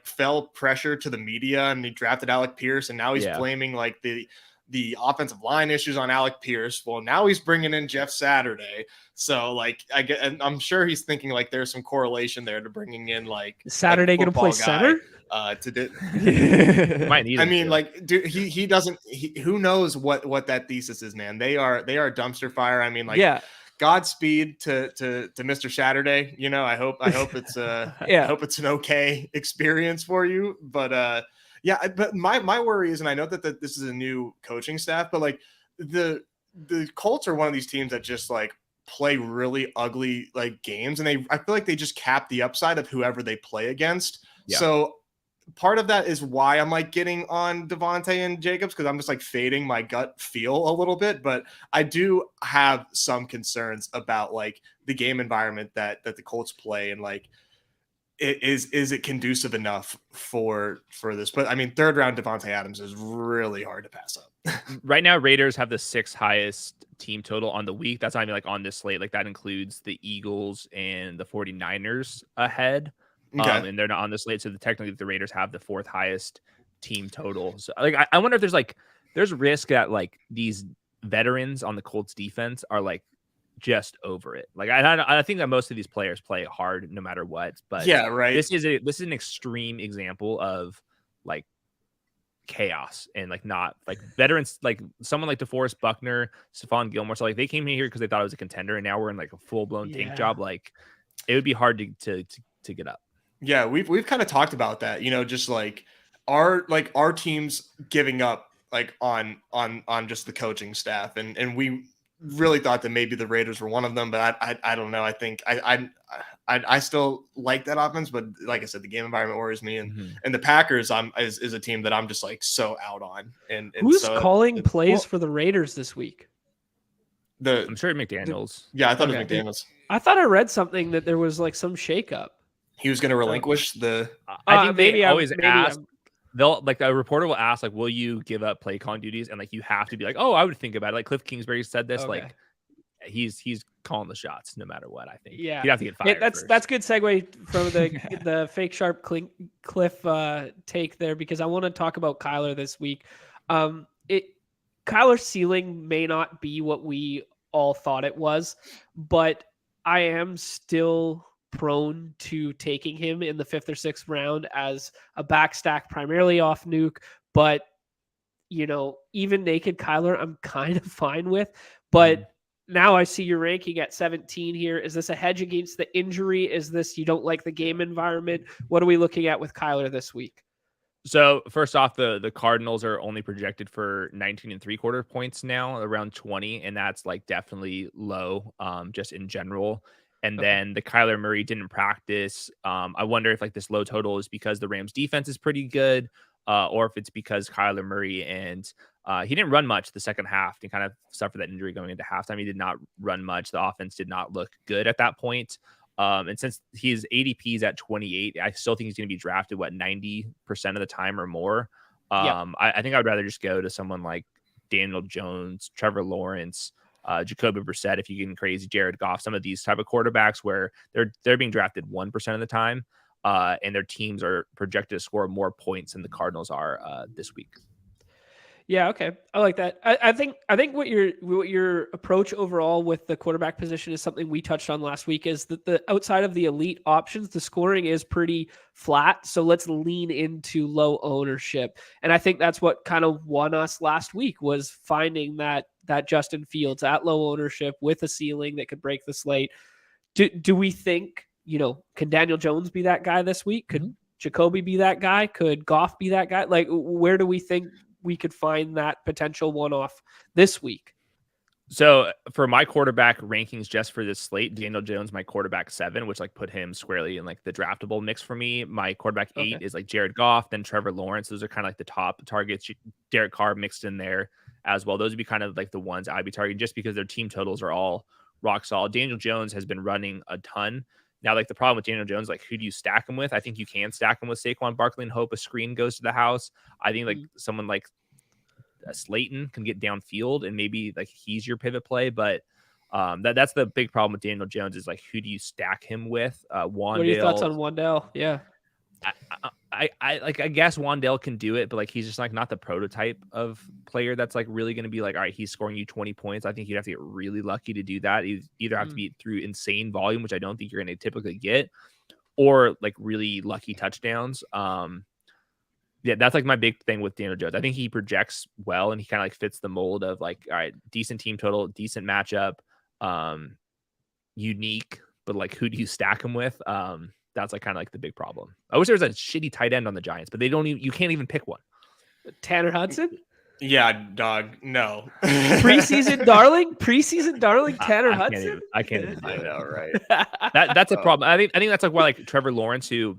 fell pressure to the media and he drafted Alec Pierce, and now he's blaming like the offensive line issues on Alec Pierce. Well, now he's bringing in Jeff Saturday. So like I'm sure he's thinking like there's some correlation there to bringing in like Saturday going to play center. Might need I mean, like, dude, he doesn't. Who knows what that thesis is, man? They are a dumpster fire. I mean, like, Godspeed to Mr. Saturday. You know, I hope it's I hope it's an okay experience for you. But but my worry is, and I know that this is a new coaching staff, but like the Colts are one of these teams that just like play really ugly like games, and I feel like they just cap the upside of whoever they play against. Yeah. So part of that is why I'm like getting on Devontae and Jacobs, because I'm just like fading my gut feel a little bit. But I do have some concerns about like the game environment that the Colts play, and like is it conducive enough for this? But I mean, 3rd round Devontae Adams is really hard to pass up. Right now, Raiders have the 6th highest team total on the week. That's not even like on this slate. Like that includes the Eagles and the 49ers ahead. Okay. And they're not on the slate, so technically the Raiders have the 4th highest team total. So like I wonder if there's risk that like these veterans on the Colts defense are like just over it. Like I think that most of these players play hard no matter what. But yeah, right. This is an extreme example of like chaos and like not like veterans, like someone like DeForest Buckner, Stephon Gilmore. So like they came in here because they thought it was a contender, and now we're in like a full blown tank job. Like it would be hard to get up. Yeah, we've kind of talked about that, just like our teams giving up like on just the coaching staff, and we really thought that maybe the Raiders were one of them, but I don't know. I think I still like that offense, but like I said, the game environment worries me, and the Packers is a team that I'm just like so out on. And who's so calling plays for the Raiders this week? I'm sure McDaniels. Yeah, I thought it was McDaniels. I thought I read something that there was like some shakeup. He was going to relinquish the. I think they always ask. They'll like a reporter will ask like, "Will you give up play calling duties?" And like you have to be like, "Oh, I would think about it." Like Cliff Kingsbury said this. Like he's calling the shots no matter what. I think. Yeah, he'd have to get fired. That's good segue from the fake sharp Cliff take there, because I want to talk about Kyler this week. Kyler's ceiling may not be what we all thought it was, but I am still prone to taking him in the 5th or 6th round as a backstack, primarily off Nuke. But, even naked Kyler, I'm kind of fine with. But now I see your ranking at 17 here. Is this a hedge against the injury? Is this you don't like the game environment? What are we looking at with Kyler this week? So first off, the Cardinals are only projected for 19 3/4 points now, around 20, and that's like definitely low, just in general. And then the Kyler Murray didn't practice. I wonder if like this low total is because the Rams defense is pretty good, or if it's because Kyler Murray and he didn't run much the second half. He kind of suffered that injury going into halftime. He did not run much. The offense did not look good at that point. And since his ADP is at 28, I still think he's going to be drafted 90% of the time or more. I think I would rather just go to someone like Daniel Jones, Trevor Lawrence, Jacoby Brissett, if you get crazy, Jared Goff, some of these type of quarterbacks where they're being drafted 1% of the time, and their teams are projected to score more points than the Cardinals are this week. Yeah, okay, I like that. I think what your approach overall with the quarterback position is something we touched on last week. Is that the outside of the elite options, the scoring is pretty flat. So let's lean into low ownership, and I think that's what kind of won us last week, was finding that Justin Fields at low ownership with a ceiling that could break the slate. Do we think, can Daniel Jones be that guy this week? Could Jacoby be that guy? Could Goff be that guy? Like, where do we think we could find that potential one-off this week? So for my quarterback rankings just for this slate, Daniel Jones, my quarterback 7, which like put him squarely in like the draftable mix for me. My quarterback 8 is like Jared Goff, then Trevor Lawrence. Those are kind of like the top targets. Derek Carr mixed in there as well. Those would be kind of like the ones I'd be targeting just because their team totals are all rock solid. Daniel Jones has been running a ton. Now, like the problem with Daniel Jones, like who do you stack him with? I think you can stack him with Saquon Barkley and hope a screen goes to the house. I think like someone like Slayton can get downfield and maybe like he's your pivot play, but that's the big problem with Daniel Jones is like who do you stack him with? Wandale. What are your thoughts on Wandale? Yeah, I guess Wandale can do it, but like he's just like not the prototype of player that's like really going to be like, all right, he's scoring you 20 points. I think you'd have to get really lucky to do that. You either have to be through insane volume, which I don't think you're going to typically get, or like really lucky touchdowns. Yeah, that's like my big thing with Daniel Jones. I think he projects well and he kind of like fits the mold of like, all right, decent team total, decent matchup, unique, but like who do you stack him with? That's like kind of like the big problem. I wish there was a shitty tight end on the Giants, but you can't even pick one. Tanner Hudson? Yeah, dog. No. Preseason darling, Tanner Hudson. I can't even do it. I know, right? That's a problem. I think that's like why like Trevor Lawrence, who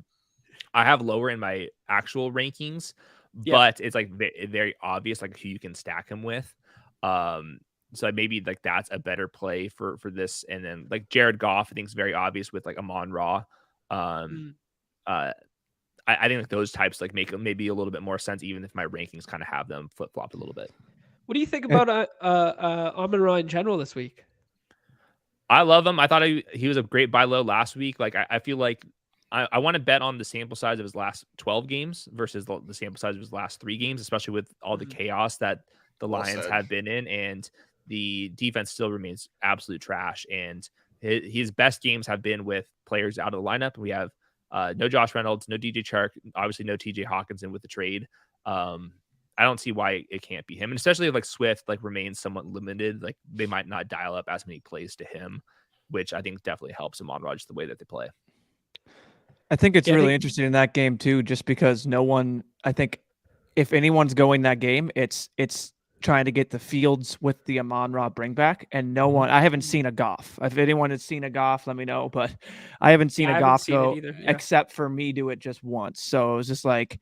I have lower in my actual rankings, but it's like very obvious like who you can stack him with. So maybe like that's a better play for this. And then like Jared Goff, I think is very obvious with like Amon-Ra. I think like those types like make maybe a little bit more sense, even if my rankings kind of have them flip flop a little bit. What do you think about Amon-Ra in general this week? I love him. I thought he was a great buy low last week. Like I feel like I want to bet on the sample size of his last 12 games versus the sample size of his last 3 games, especially with all the chaos that the Lions have been in. And the defense still remains absolute trash. And his best games have been with players out of the lineup. We have no Josh Reynolds, no DJ Chark, obviously no TJ Hawkinson with the trade. I don't see why it can't be him. And especially if like Swift like remains somewhat limited, like they might not dial up as many plays to him, which I think definitely helps him on Raj the way that they play. I think it's really interesting in that game too, just because I think if anyone's going that game, it's trying to get the Fields with the Amon-Ra bring back, and I haven't seen a Goff. If anyone has seen a Goff, let me know, but I haven't seen a Goff go except for me do it just once. So it was just like,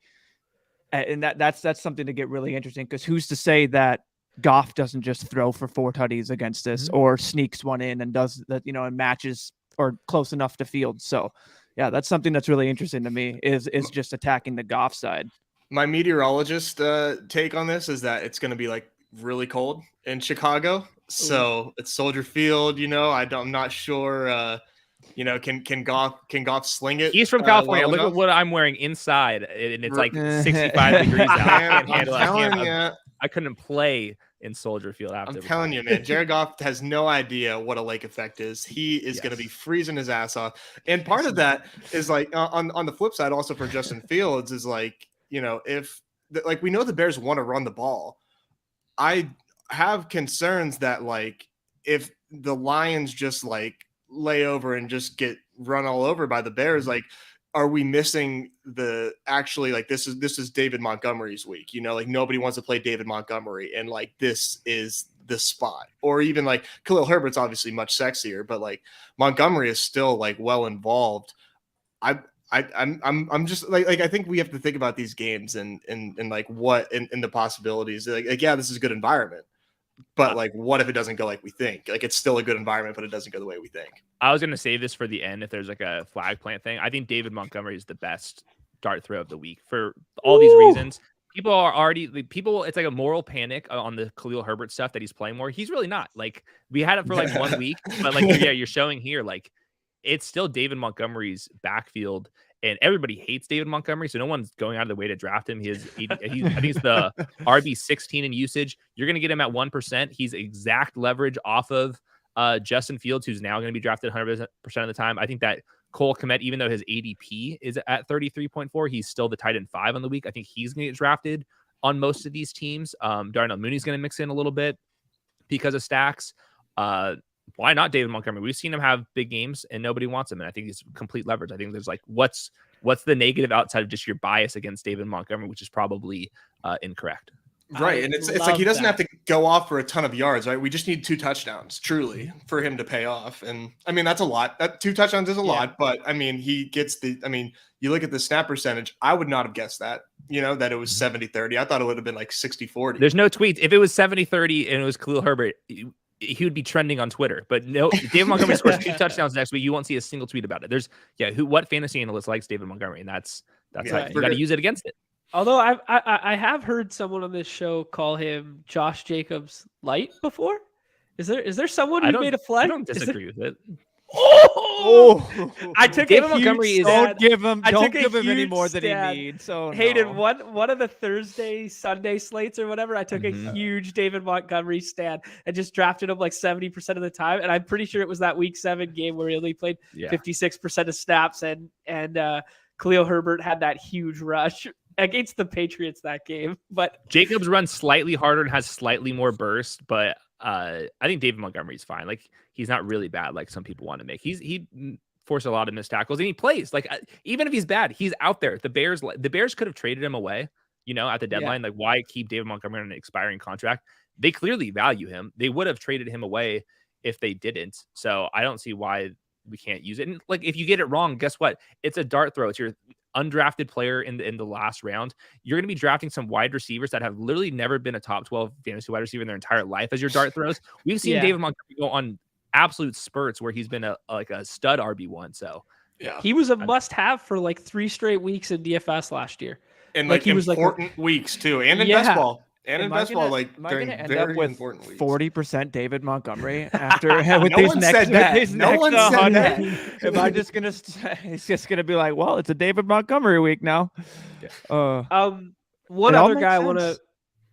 and that's something to get really interesting, because who's to say that Goff doesn't just throw for 4 tutties against this, or sneaks one in and does that, and matches or close enough to Fields. So yeah, that's something that's really interesting to me is just attacking the Goff side. My meteorologist take on this is that it's going to be like really cold in Chicago. So it's Soldier Field, I'm not sure, can Goff sling it? He's from California. Look at what I'm wearing inside, and it's like 65 degrees out. I can't handle it. I couldn't play in Soldier Field after. I'm telling you, man, Jared Goff has no idea what a lake effect is. He is going to be freezing his ass off. And part of that is like on the flip side, also for Justin Fields, is like, if like we know the Bears want to run the ball. I have concerns that like if the Lions just like lay over and just get run all over by the Bears, like, are we missing the actually like this is David Montgomery's week? Like nobody wants to play David Montgomery, and like this is the spot. Or even like Khalil Herbert's obviously much sexier, but like Montgomery is still like well involved. I'm just like I think we have to think about these games and like what in the possibilities. Like yeah, this is a good environment, but like what if it doesn't go like we think? Like it's still a good environment, but it doesn't go the way we think. I was gonna save this for the end if there's like a flag plant thing. I think David Montgomery is the best dart throw of the week for all these reasons. People are already it's like a moral panic on the Khalil Herbert stuff that he's playing more. He's really not. Like we had it for like 1 week, but like you're showing here like it's still David Montgomery's backfield, and everybody hates David Montgomery, so no one's going out of the way to draft him. I think he's the RB16 in usage. You're going to get him at 1%. He's exact leverage off of Justin Fields, who's now going to be drafted 100% of the time. I think that Cole Kmet, even though his ADP is at 33.4, he's still the tight end 5 on the week. I think he's going to get drafted on most of these teams. Darnell Mooney's going to mix in a little bit because of stacks. Why not David Montgomery? We've seen him have big games and nobody wants him. And I think it's complete leverage. I think there's like, what's the negative outside of just your bias against David Montgomery, which is probably incorrect. Right. And it's like, he doesn't have to go off for a ton of yards, right? We just need 2 touchdowns truly for him to pay off. And I mean, that's a lot. 2 touchdowns is a lot, but I mean, he gets you look at the snap percentage. I would not have guessed that, that it was 70-30. I thought it would have been like 60-40. There's no tweets. If it was 70-30 and it was Khalil Herbert, he would be trending on Twitter, but no, David Montgomery scores 2 touchdowns next week. You won't see a single tweet about it. What fantasy analyst likes David Montgomery? And that's like, you got to use it against it. Although I have heard someone on this show call him Josh Jacobs light before. Is there someone who made a flag? I don't disagree with it. Oh! I took David Montgomery. Don't give him any more than he needs. So Hayden, one of the Thursday Sunday slates or whatever, I took a huge David Montgomery stand and just drafted him like 70% of the time. And I'm pretty sure it was that week 7 game where he only played 56% of snaps, and Khalil Herbert had that huge rush against the Patriots that game. But Jacobs runs slightly harder and has slightly more burst, but I think David Montgomery's fine. Like he's not really bad like some people want to make. He forced a lot of missed tackles and he plays. Like even if he's bad, he's out there. The Bears could have traded him away, at the deadline. Like why keep David Montgomery on an expiring contract? They clearly value him. They would have traded him away if they didn't. So I don't see why we can't use it. And like if you get it wrong, guess what? It's a dart throw. It's your undrafted player in the last round. You're going to be drafting some wide receivers that have literally never been a top 12 fantasy wide receiver in their entire life as your dart throws. We've seen David Montgomery go on absolute spurts where he's been a stud RB1. So he was a must-have for like 3 straight weeks in DFS last year, and like he was important weeks too, and in best ball. And in best ball, like during very important weeks. 40% David Montgomery after with these next said that. Am I just gonna? It's just gonna be like, well, it's a David Montgomery week now. One other guy I want to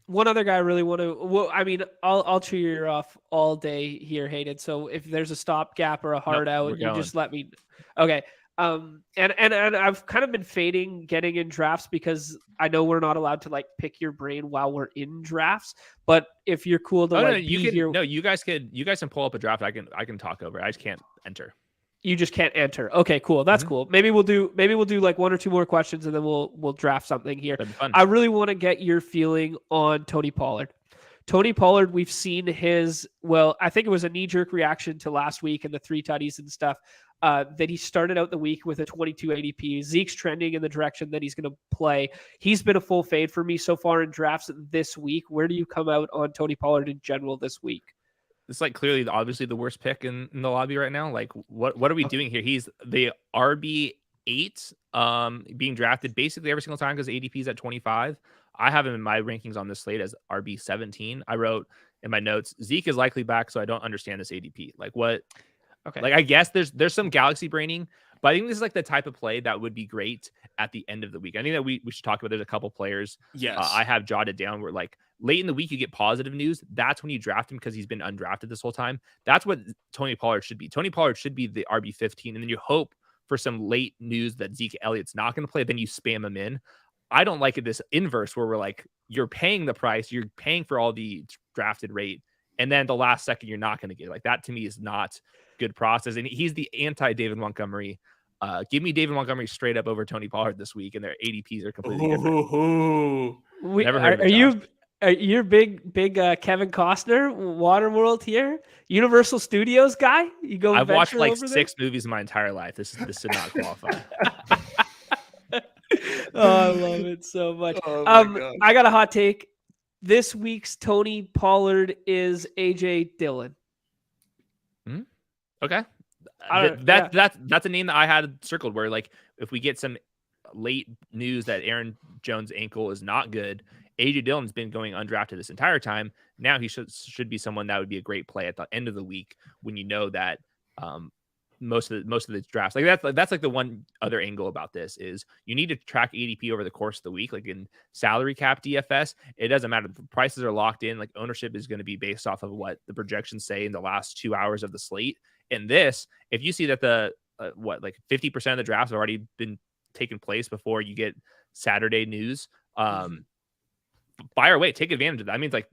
One other guy I really want to. Well, I mean, I'll chew your ear off all day here, Hayden. So if there's a stopgap or a hard Nope, we're out, you going. just let me. Okay. And I've kind of been fading getting in drafts because I know we're not allowed to like pick your brain while we're in drafts. But if you're cool to Oh, like no, be you can. here, No, you guys can pull up a draft. I can talk over it. I just can't enter. you just can't enter. Okay, cool. That's cool. Maybe we'll do like one or two more questions and then we'll draft something here. That'd be fun. I really want to get your feeling on Tony Pollard. Tony Pollard, we've seen his, well, I think it was a knee-jerk reaction to last week and the 3 tutties and stuff, that he started out the week with a 22 ADP. Zeke's trending in the direction that he's going to play. He's been a full fade for me so far in drafts this week. Where do you come out on Tony Pollard in general this week? It's like clearly, obviously, the worst pick in the lobby right now. Like, what are we doing here? He's the RB8, being drafted basically every single time because ADP is at 25. I have him in my rankings on this slate as RB17. I wrote in my notes, Zeke is likely back, so I don't understand this ADP. Like, what? Okay. Like, I guess there's some galaxy braining, but I think this is like the type of play that would be great at the end of the week. I think that we should talk about. There's a couple players. Yes. I have jotted down where like late in the week you get positive news. That's when you draft him because he's been undrafted this whole time. That's what Tony Pollard should be. Tony Pollard should be the RB15, and then you hope for some late news that Zeke Elliott's not going to play. Then you spam him in. I don't like it this inverse where we're like, you're paying the price, you're paying for all the drafted rate, and then the last second you're not going to get it. Like that to me is not good process. And he's the anti David Montgomery. Give me David Montgomery straight up over Tony Pollard this week, and their ADPs are completely different. Never heard of it, are you big Kevin Costner Waterworld here? Universal Studios guy? You go. I've watched like 6 movies in my entire life. This did not qualify. Oh, I love it so much. I got a hot take. This week's Tony Pollard is AJ Dillon. Okay. That's a name that I had circled where like if we get some late news that Aaron Jones' ankle is not good, AJ Dillon's been going undrafted this entire time. Now he should be someone that would be a great play at the end of the week when you know that most of the drafts like that's like the one other angle about this is you need to track ADP over the course of the week. Like in salary cap DFS, it doesn't matter. The prices are locked in. Like ownership is going to be based off of what the projections say in the last 2 hours of the slate. In this, if you see that the 50% of the drafts have already been taken place before you get Saturday news, fire away, take advantage of that. I mean, like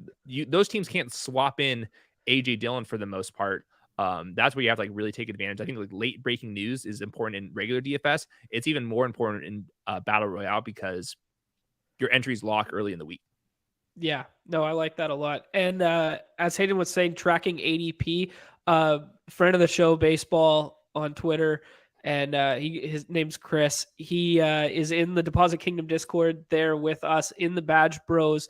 those teams can't swap in AJ Dillon for the most part. That's where you have to like really take advantage. I think like late breaking news is important in regular DFS. It's even more important in Battle Royale because your entries lock early in the week. Yeah, no, I like that a lot. And as Hayden was saying, tracking ADP, friend of the show, Baseball on Twitter, and his name's Chris. He is in the Deposit Kingdom Discord there with us in the Badge Bros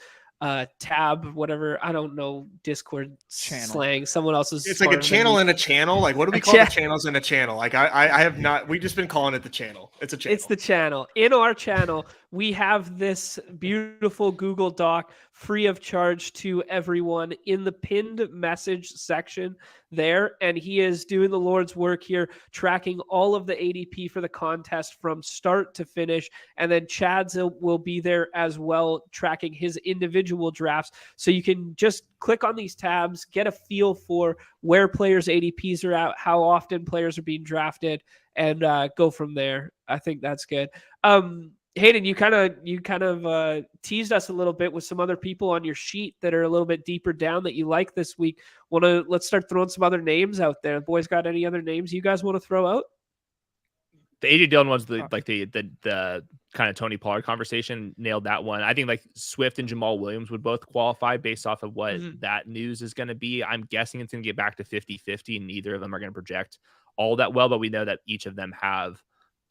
tab, whatever. I don't know Discord slang. Someone else's. It's like a channel in a channel. Like what do we call the channels in a channel? Like I have not. We've just been calling it the channel. It's a channel. It's the channel. In our channel, we have this beautiful Google Doc free of charge to everyone in the pinned message section there. And he is doing the Lord's work here, tracking all of the ADP for the contest from start to finish. And then Chad's will be there as well, tracking his individual drafts. So you can just click on these tabs, get a feel for where players' ADPs are at, how often players are being drafted, and go from there. I think that's good. Hayden, you kind of teased us a little bit with some other people on your sheet that are a little bit deeper down that you like this week. Let's start throwing some other names out there. Boys, got any other names you guys want to throw out? The AJ Dillon one's the kind of Tony Pollard conversation. Nailed that one. I think like Swift and Jamal Williams would both qualify based off of what that news is going to be. I'm guessing it's going to get back to 50-50, and neither of them are going to project all that well, but we know that each of them have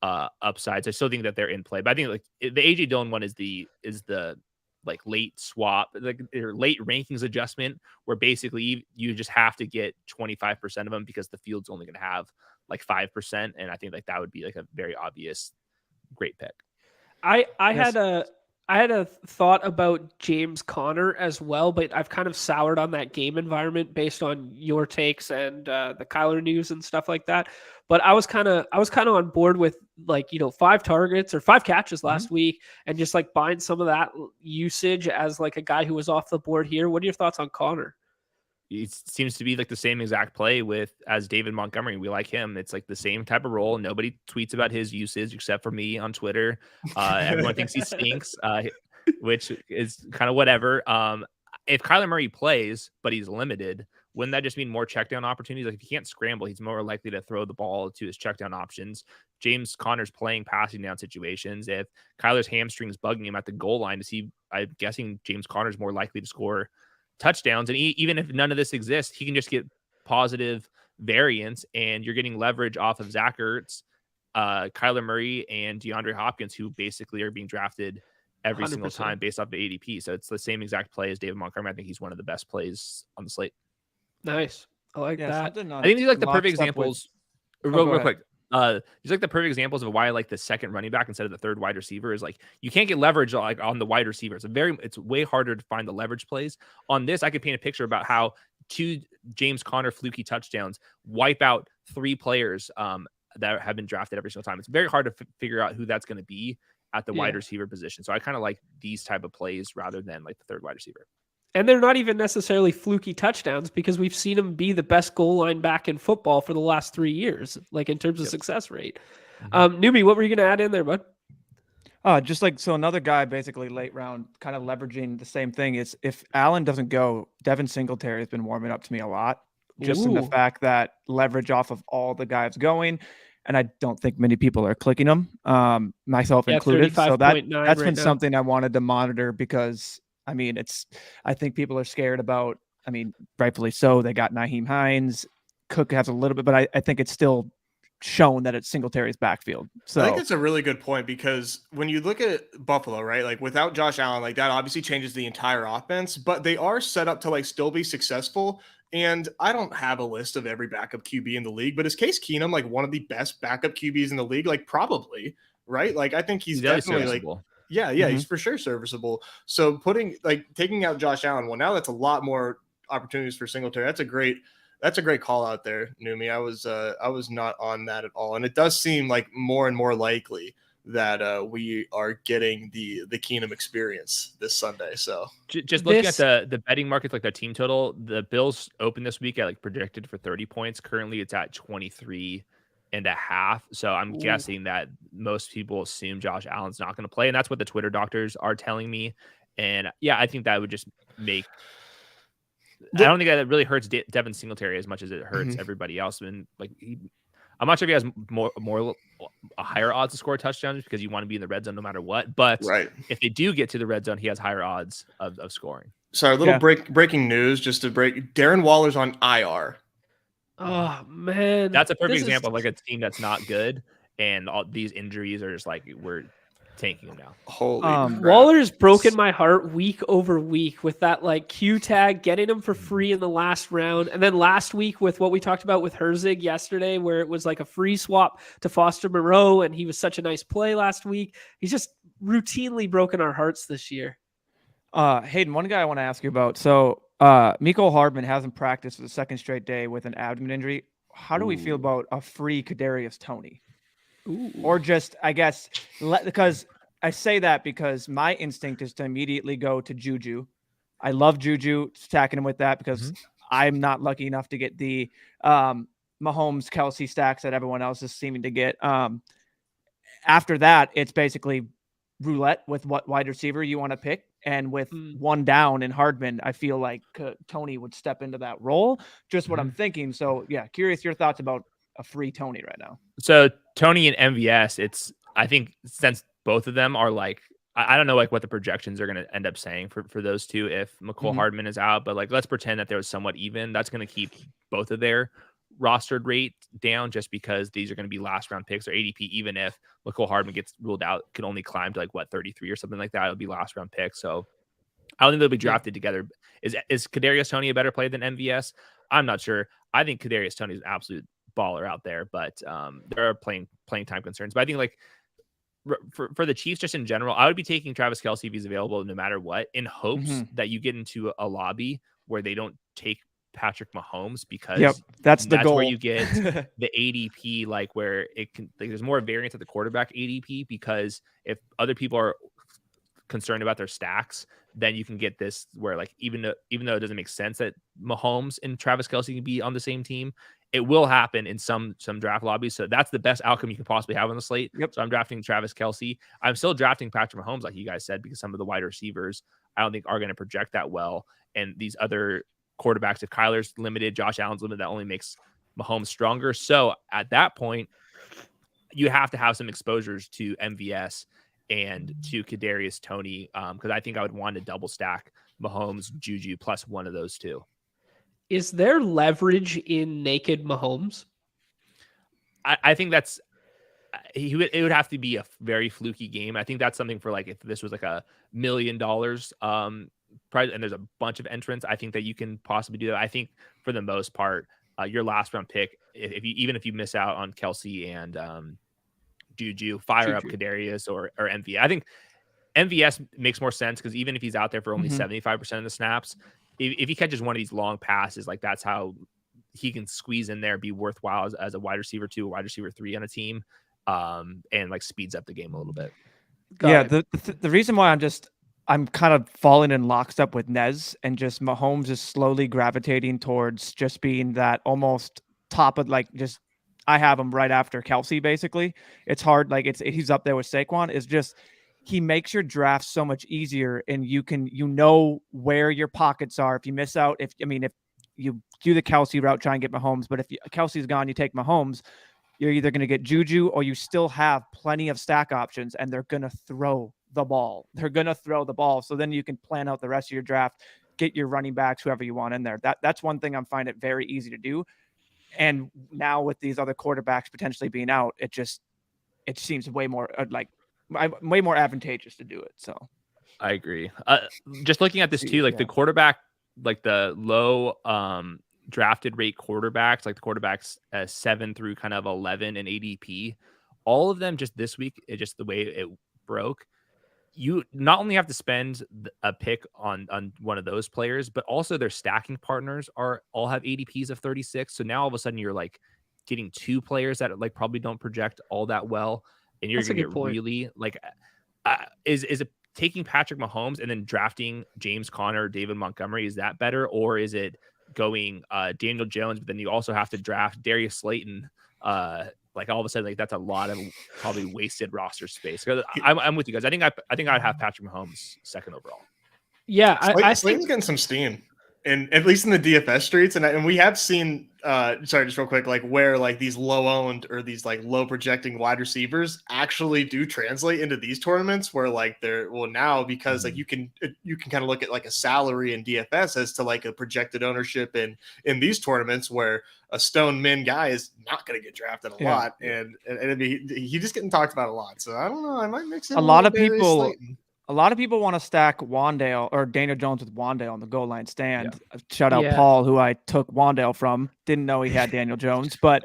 upsides. I still think that they're in play, but I think like the AJ Dillon one is the like late swap, like or late rankings adjustment, where basically you just have to get 25% of them because the field's only going to have like 5%, and I think like that would be like a very obvious great pick. I had I had a thought about James Conner as well, but I've kind of soured on that game environment based on your takes and the Kyler news and stuff like that. But I was kind of on board with, like, 5 targets or 5 catches last week, and just like buying some of that usage as like a guy who was off the board here. What are your thoughts on Connor? It seems to be like the same exact play as David Montgomery. We like him. It's like the same type of role. Nobody tweets about his usage except for me on Twitter. Everyone thinks he stinks, which is kind of whatever. If Kyler Murray plays, but he's limited, wouldn't that just mean more check down opportunities? Like if he can't scramble, he's more likely to throw the ball to his check down options. James Conner's playing passing down situations. If Kyler's hamstring's bugging him at the goal line, I'm guessing James Conner's more likely to score touchdowns. And even if none of this exists, he can just get positive variance, and you're getting leverage off of Zach Ertz, Kyler Murray, and DeAndre Hopkins, who basically are being drafted every 100%. Single time based off the ADP. So it's the same exact play as David Montgomery. I think he's one of the best plays on the slate. Nice. I like that. I think these are like the perfect examples. Real quick. These like the perfect examples of why I like the second running back instead of the third wide receiver. Is like you can't get leverage like on the wide receiver. It's way harder to find the leverage plays. On this, I could paint a picture about how 2 James Conner fluky touchdowns wipe out 3 players that have been drafted every single time. It's very hard to figure out who that's going to be at the wide receiver position. So I kind of like these type of plays rather than like the third wide receiver. And they're not even necessarily fluky touchdowns, because we've seen him be the best goal line back in football for the last 3 years, like in terms of success rate. Newbie, what were you going to add in there, bud? Just like, so another guy basically late round kind of leveraging the same thing is if Allen doesn't go, Devin Singletary has been warming up to me a lot, just in the fact that leverage off of all the guys going. And I don't think many people are clicking them, myself included. So that's been something I wanted to monitor, because I mean, I think people are scared about, I mean, rightfully so. They got Nyheim Hines. Cook has a little bit, but I think it's still shown that it's Singletary's backfield. So I think it's a really good point, because when you look at Buffalo, right, like without Josh Allen, like that obviously changes the entire offense, but they are set up to like still be successful. And I don't have a list of every backup QB in the league, but is Case Keenum like one of the best backup QBs in the league? Like probably, right? Like I think he's definitely like, yeah, he's for sure serviceable. So taking out Josh Allen, well, now that's a lot more opportunities for Singletary. That's a great call out there, Numi. I was not on that at all. And it does seem like more and more likely that we are getting the Keenum experience this Sunday. So just looking at the betting markets, like the team total, the Bills open this week at like predicted for 30 points. Currently it's at 23.5. So I'm guessing that most people assume Josh Allen's not going to play, and that's what the Twitter doctors are telling me. And yeah, I think that would just make. I don't think that it really hurts Devin Singletary as much as it hurts everybody else. And like, I'm not sure if he has a higher odds to score touchdowns, because you want to be in the red zone no matter what. But if they do get to the red zone, he has higher odds of scoring. Sorry, a little breaking news just to break. Darren Waller's on IR. Oh man, that's a perfect example of like a team that's not good, and all these injuries are just like we're tanking him now. Holy crap. Waller's broken my heart week over week with that like Q tag, getting him for free in the last round, and then last week with what we talked about with Herzig yesterday, where it was like a free swap to Foster Moreau, and he was such a nice play last week. He's just routinely broken our hearts this year. Hayden, one guy I want to ask you about. So Mecole Hardman hasn't practiced for the second straight day with an abdomen injury. How do we feel about a free Kadarius Toney? Or just, I guess, because I say that because my instinct is to immediately go to Juju. I love Juju, stacking him with that because I'm not lucky enough to get the Mahomes, Kelsey stacks that everyone else is seeming to get. After that, it's basically roulette with what wide receiver you want to pick. And with one down in Hardman, I feel like Toney would step into that role. Just what I'm thinking. So, yeah, curious your thoughts about a free Toney right now. So Toney and MVS, I think since both of them are like, I don't know like what the projections are going to end up saying for those two if Mecole Hardman is out, but like let's pretend that they was somewhat even. That's going to keep both of their rostered rate down just because these are going to be last round picks or ADP. Even if Mecole Hardman gets ruled out, can only climb to like what 33 or something like that. It'll be last round pick. So I don't think they'll be drafted together. Is Kadarius Toney a better play than MVS? I'm not sure. I think Kadarius Toney is an absolute baller out there, but there are playing time concerns. But I think like for the Chiefs, just in general, I would be taking Travis Kelce if he's available no matter what, in hopes that you get into a lobby where they don't take Patrick Mahomes, because that's the goal. where you get the ADP, like where it can, like, there's more variance at the quarterback ADP, because if other people are concerned about their stacks, then you can get this where, like, even though it doesn't make sense that Mahomes and Travis Kelce can be on the same team, it will happen in some draft lobbies. So that's the best outcome you can possibly have on the slate. So I'm drafting Travis Kelce. I'm still drafting Patrick Mahomes, like you guys said, because some of the wide receivers I don't think are going to project that well. And these other quarterbacks, if Kyler's limited, Josh Allen's limited, that only makes Mahomes stronger. So at that point, you have to have some exposures to MVS and to Kadarius Toney, because I think I would want to double stack Mahomes, Juju plus one of those two. Is there leverage in naked Mahomes? I think that's it would have to be a very fluky game. I think that's something for, like, if this was like $1 million prize and there's a bunch of entrants, I think that you can possibly do that. I think for the most part, your last round pick, if you miss out on Kelce and Juju, fire up Kadarius or MVS. I think MVS makes more sense, because even if he's out there for only 75% of the snaps, if he catches one of these long passes, like, that's how he can squeeze in there, be worthwhile as a wide receiver 2, a wide receiver 3 on a team, and like speeds up the game a little bit. The reason why I'm kind of falling in lockstep with Nez, and just Mahomes is slowly gravitating towards just being that almost top of, like, just, I have him right after Kelce, basically. It's hard. Like, he's up there with Saquon. It's just, he makes your draft so much easier, and you know where your pockets are. If you miss out, if you do the Kelce route, try and get Mahomes, but if Kelce's gone, you take Mahomes, you're either going to get Juju, or you still have plenty of stack options, and they're going to throw the ball. So then you can plan out the rest of your draft, get your running backs, whoever you want in there. That's one thing I'm finding it very easy to do. And now with these other quarterbacks potentially being out, it seems way more way more advantageous to do it. So I agree. Just looking at this too, like the quarterback, like the low drafted rate quarterbacks, like the quarterbacks 7 through kind of 11 in ADP, all of them just this week, just the way it broke, you not only have to spend a pick on one of those players, but also their stacking partners all have ADPs of 36. So now all of a sudden you're like getting 2 players that like probably don't project all that well, and you're going to get really like, is it taking Patrick Mahomes and then drafting James Conner, David Montgomery? Is that better, or is it going Daniel Jones, but then you also have to draft Darius Slayton? Like all of a sudden, like that's a lot of probably wasted roster space. I'm with you guys. I think I'd have Patrick Mahomes second overall. Yeah, I Slayton's getting some steam, and at least in the DFS streets, and we have seen. Sorry, just real quick, like where like these low owned or these like low projecting wide receivers actually do translate into these tournaments, where like they're now, because like you can kind of look at like a salary in DFS as to like a projected ownership in these tournaments, where a Stone Min guy is not going to get drafted a lot, and he just getting talked about a lot. So I don't know, I might mix in a lot of people. Slayton. A lot of people want to stack Wandale or Daniel Jones with Wandale on the goal line stand. Yeah. Shout out Paul, who I took Wandale from. Didn't know he had Daniel Jones, but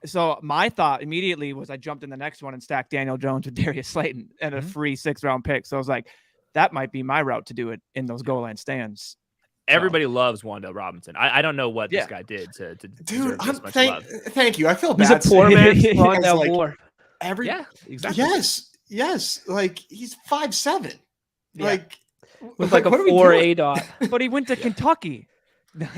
so my thought immediately was I jumped in the next one and stacked Daniel Jones with Darius Slayton and a free 6th round pick. So I was like, that might be my route to do it in those goal line stands. Everybody loves Wandale Robinson. I don't know what this guy did to dude. Thank you. I feel bad. He's a poor man. Wandale Moore. Exactly. Yes, like he's 5'7", like with like a 4 dot. But he went to Kentucky.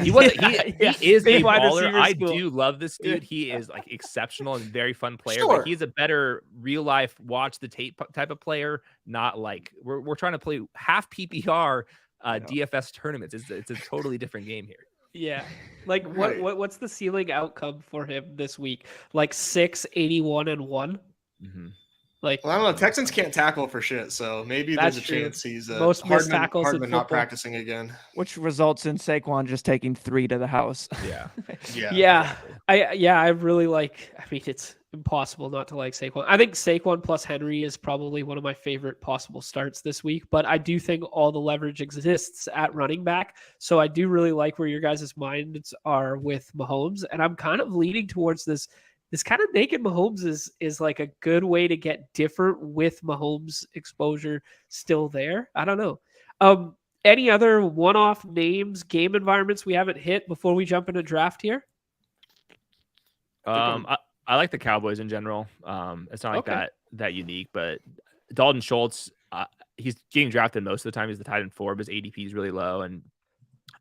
He wasn't. He is a baller. I do love this dude. He is like exceptional and very fun player. Sure. But he's a better real life watch the tape type of player. Not like we're trying to play half PPR DFS tournaments. It's a totally different game here. Yeah. Like what's the ceiling outcome for him this week? Like 6, 81 and 1. Mm-hmm. Like, well, I don't know. Texans can't tackle for shit, so maybe there's a chance he's most missed tackles Hardman not practicing again, which results in Saquon just taking 3 to the house. Yeah. I really like. I mean, it's impossible not to like Saquon. I think Saquon plus Henry is probably one of my favorite possible starts this week, but I do think all the leverage exists at running back. So I do really like where your guys' minds are with Mahomes, and I'm kind of leaning towards this this kind of naked Mahomes is like a good way to get different with Mahomes exposure still there. I don't know. Any other one-off names, game environments we haven't hit before we jump into draft here? I like the Cowboys in general. It's not like that unique, but Dalton Schultz, he's getting drafted most of the time. He's the tight end 4, but his ADP is really low. And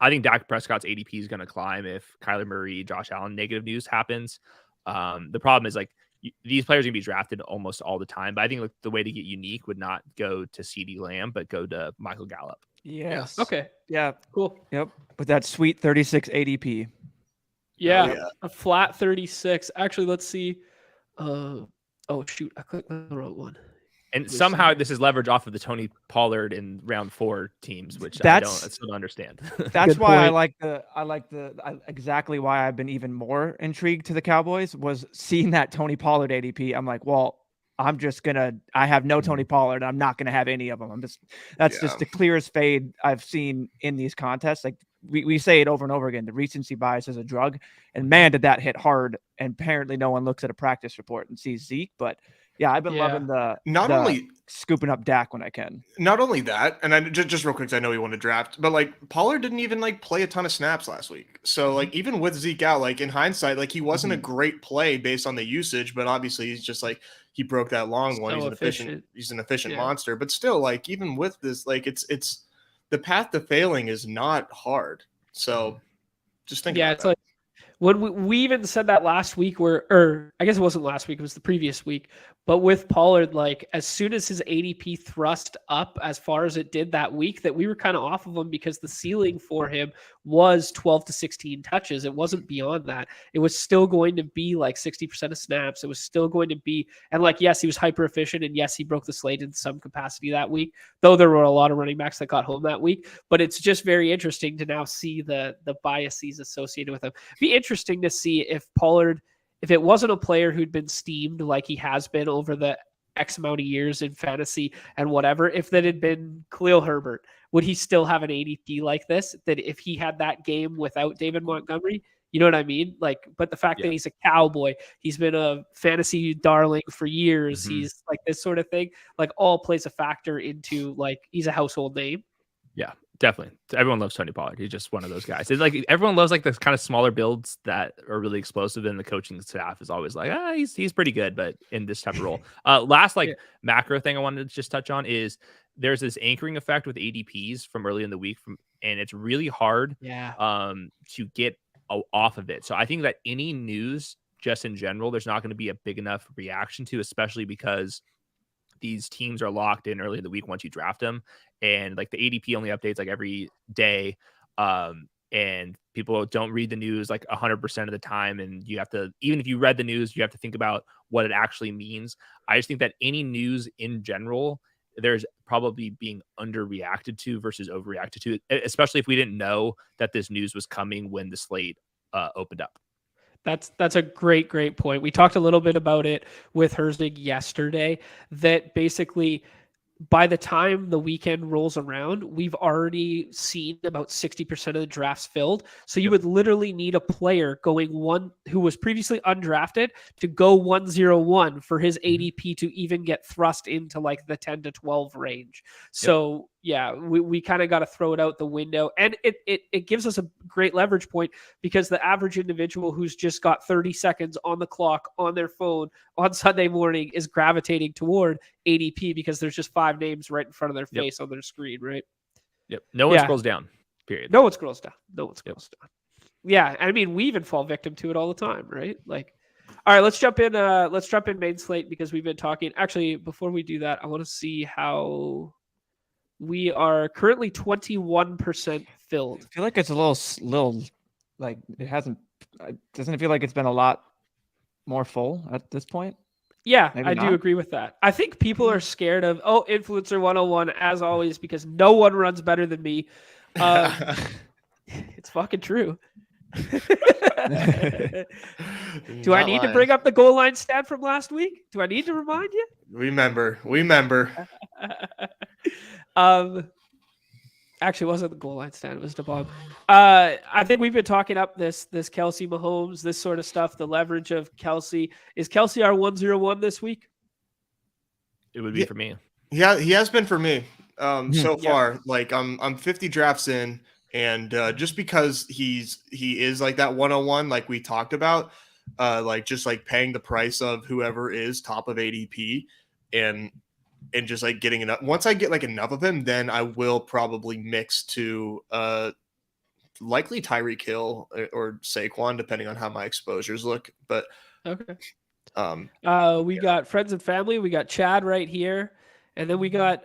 I think Dak Prescott's ADP is going to climb if Kyler Murray, Josh Allen negative news happens. The problem is these players are going to be drafted almost all the time. But I think the way to get unique would not go to CeeDee Lamb, but go to Michael Gallup. Yes. Okay. Yeah. Cool. Yep. With that sweet 36 ADP. Yeah. A flat 36. Actually, let's see. Oh shoot, I clicked the wrong one. And somehow this is leverage off of the Tony Pollard in round 4 teams, which I still don't understand. That's why I like exactly why I've been even more intrigued to the Cowboys was seeing that Tony Pollard ADP. I'm like, well, I have no Tony Pollard. I'm not going to have any of them. That's just the clearest fade I've seen in these contests. Like we say it over and over again, the recency bias is a drug, and man, did that hit hard. And apparently no one looks at a practice report and sees Zeke, but yeah, I've been loving only scooping up Dak when I can. Not only that, and I just real quick, 'cause I know he won a draft, but like Pollard didn't even like play a ton of snaps last week. So like even with Zeke out, like in hindsight, like he wasn't a great play based on the usage, but obviously he's just like he broke that long one. He's an efficient monster. But still, like even with this, like it's the path to failing is not hard. So just think about it's like when we even said that last week or I guess it wasn't last week, it was the previous week. But with Pollard, like as soon as his ADP thrust up as far as it did that week, that we were kind of off of him because the ceiling for him was 12 to 16 touches. It wasn't beyond that. It was still going to be like 60% of snaps. It was still going to be, and like, yes, he was hyper efficient. And yes, he broke the slate in some capacity that week, though there were a lot of running backs that got home that week. But it's just very interesting to now see the biases associated with him. It'd be interesting to see if Pollard, if it wasn't a player who'd been steamed like he has been over the X amount of years in fantasy and whatever, if that had been Khalil Herbert, would he still have an ADP like this? That if he had that game without David Montgomery, you know what I mean? Like, but the fact that he's a Cowboy, he's been a fantasy darling for years. He's like this sort of thing, like all plays a factor into like, he's a household name. Yeah. Definitely. Everyone loves Tony Pollard. He's just one of those guys. It's like everyone loves like the kind of smaller builds that are really explosive, and the coaching staff is always like, he's pretty good, but in this type of role. Last macro thing I wanted to just touch on is there's this anchoring effect with ADPs from early in the week and it's really hard to get off of it. So I think that any news just in general, there's not going to be a big enough reaction to, especially because these teams are locked in early in the week once you draft them, and like the ADP only updates like every day, and people don't read the news like 100% of the time, and you have to, even if you read the news, you have to think about what it actually means. I just think that any news in general, there's probably being underreacted to versus overreacted to, especially if we didn't know that this news was coming when the slate opened up. That's a great point. We talked a little bit about it with Herzig yesterday, that basically by the time the weekend rolls around, we've already seen about 60% of the drafts filled. So you would literally need a player going one who was previously undrafted to go 101 for his ADP to even get thrust into like the 10 to 12 range. So we kind of got to throw it out the window, and it gives us a great leverage point because the average individual who's just got 30 seconds on the clock on their phone on Sunday morning is gravitating toward ADP because there's just 5 names right in front of their face on their screen, right? Yep. No one scrolls down. Period. No one scrolls down. Down. Yeah, I mean, we even fall victim to it all the time, right? Like, all right, let's jump in main slate because we've been talking. Actually, before we do that, I want to see how we are currently 21% filled. I feel like it's a little like doesn't it feel like it's been a lot more full at this point? Yeah, I do agree with that. I think people are scared of, Influencer 101 as always, because no one runs better than me. It's fucking true. Do I need to bring up the goal line stat from last week? Do I need to remind you? Remember. Actually, it wasn't the goal line stand. It was DeBomb. I think we've been talking up this Kelsey Mahomes, this sort of stuff, the leverage of Kelsey. Is Kelsey our 101 this week? It would be for me. Yeah, he has been for me so Yeah. far. Like I'm 50 drafts in, and just because he is like that 101, like we talked about, like just like paying the price of whoever is top of ADP, and just like getting enough. Once I get like enough of him, then I will probably mix to likely Tyreek Hill or Saquon, depending on how my exposures look. But Okay. We Yeah. got friends and family. We got Chad right here. And then we got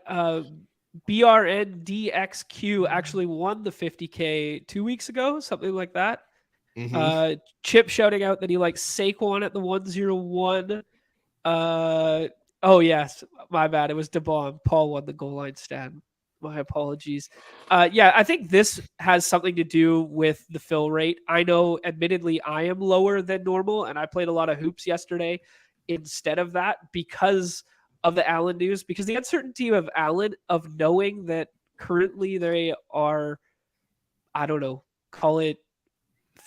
BRNDXQ actually won the 50K 2 weeks ago, something like that. mhm. Chip shouting out that he likes Saquon at the 101. Oh yes, my bad. It was DeBomb. Paul won the goal line stand. My apologies. Yeah, I think this has something to do with the fill rate. I know, admittedly, I am lower than normal, and I played a lot of hoops yesterday instead of that because of the Allen news, because the uncertainty of Allen, of knowing that currently they are, I don't know, call it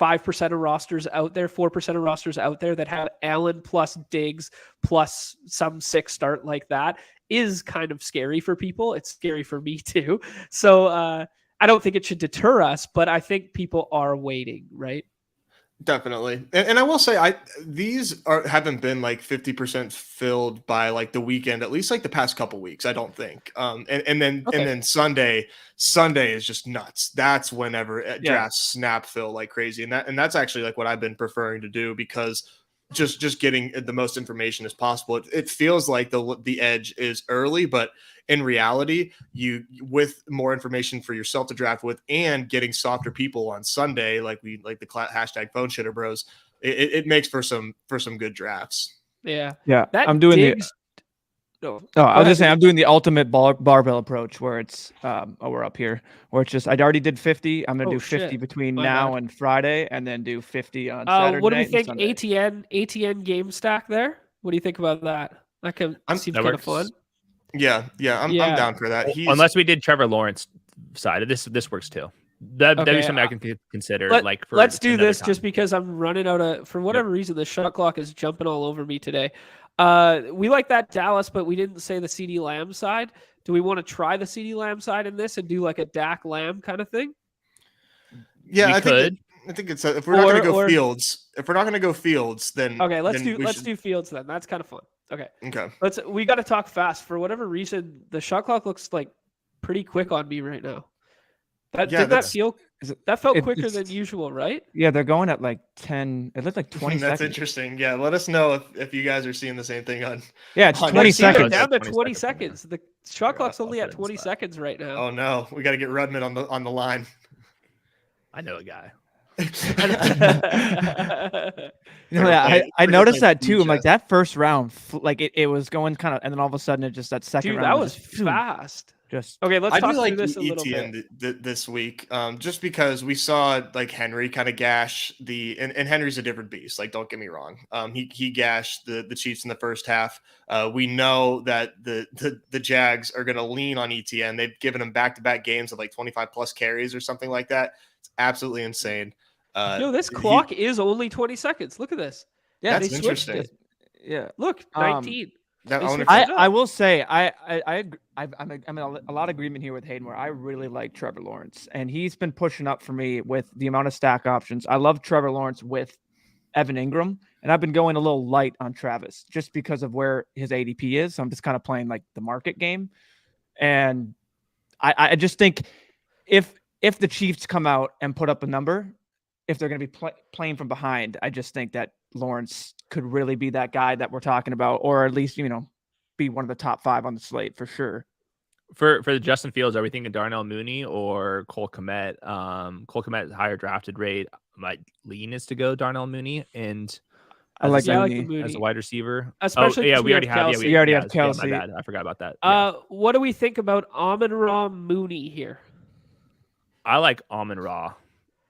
5% of rosters out there, 4% of rosters out there that have Allen plus Diggs plus some 6 start like that is kind of scary for people. It's scary for me too. So I don't think it should deter us, but I think people are waiting, right? Definitely. And I will say these haven't been like 50% filled by like the weekend, at least like the past couple weeks, I don't think. And then Sunday is just nuts. That's whenever drafts snap fill like crazy. And that's actually like what I've been preferring to do, because just getting the most information as possible. It feels like the edge is early, but in reality, you with more information for yourself to draft with and getting softer people on Sunday, like the hashtag phone shitter bros, it makes for some good drafts. Yeah. Yeah, That I'm doing Diggs... I was just saying, I'm doing the ultimate barbell approach where it's, we're up here, where it's just, I already did 50. I'm going to do 50 between now and Friday, and then do 50 on Saturday. What do we think? Sunday. ATN game stack there? What do you think about that? That seems kind of fun. Yeah, I'm down for that. Unless we did Trevor Lawrence side, this works too. That'd be something I can consider. Let's do this time. Just because I'm running out of, for whatever reason, the shot clock is jumping all over me today. We like that Dallas, but we didn't say the CD Lamb side. Do we want to try the CD Lamb side in this and do like a Dak Lamb kind of thing? Yeah, I think it's if we're not going to go Fields. If we're not going to go Fields, then okay, let's do Fields then. That's kind of fun. Okay. Okay. We got to talk fast. For whatever reason, the shot clock looks like pretty quick on me right now. That felt quicker than usual, right? Yeah, they're going at like 10. It looked like 20 That's seconds. interesting. Yeah, let us know if you guys are seeing the same thing on. Yeah, it's 20 seconds. Down to 20 seconds. The shot clock's only at 20 seconds right now. Oh no, we got to get Rudman on the line. I know a guy. I noticed that too. I'm like, that first round, like it was going kind of, and then all of a sudden it just, that second round. That was fast. Okay, let's talk through this a little bit. This week, just because we saw like Henry kind of gash and Henry's a different beast. Like, don't get me wrong. He gashed the Chiefs in the first half. We know that the Jags are going to lean on ETN. They've given him back-to-back games of like 25 plus carries or something like that. It's absolutely insane. This clock is only 20 seconds. Look at this. Yeah, that's interesting. Yeah, look, 19. I will say I'm in a lot of agreement here with Hayden, where I really like Trevor Lawrence, and he's been pushing up for me with the amount of stack options. I love Trevor Lawrence with Evan Ingram, and I've been going a little light on Travis just because of where his ADP is. So I'm just kind of playing like the market game, and I just think if the Chiefs come out and put up a number, if they're going to be playing from behind, I just think that Lawrence could really be that guy that we're talking about, or at least, be one of the top 5 on the slate for sure. For the Justin Fields, are we thinking Darnell Mooney or Cole Kmet? Cole Kmet higher drafted rate. My lean is to go Darnell Mooney, and I like Mooney as a wide receiver. Especially we already have Kelsey. We already have Kelsey. My bad. I forgot about that. What do we think about Amon-Ra Mooney here? I like Amon-Ra.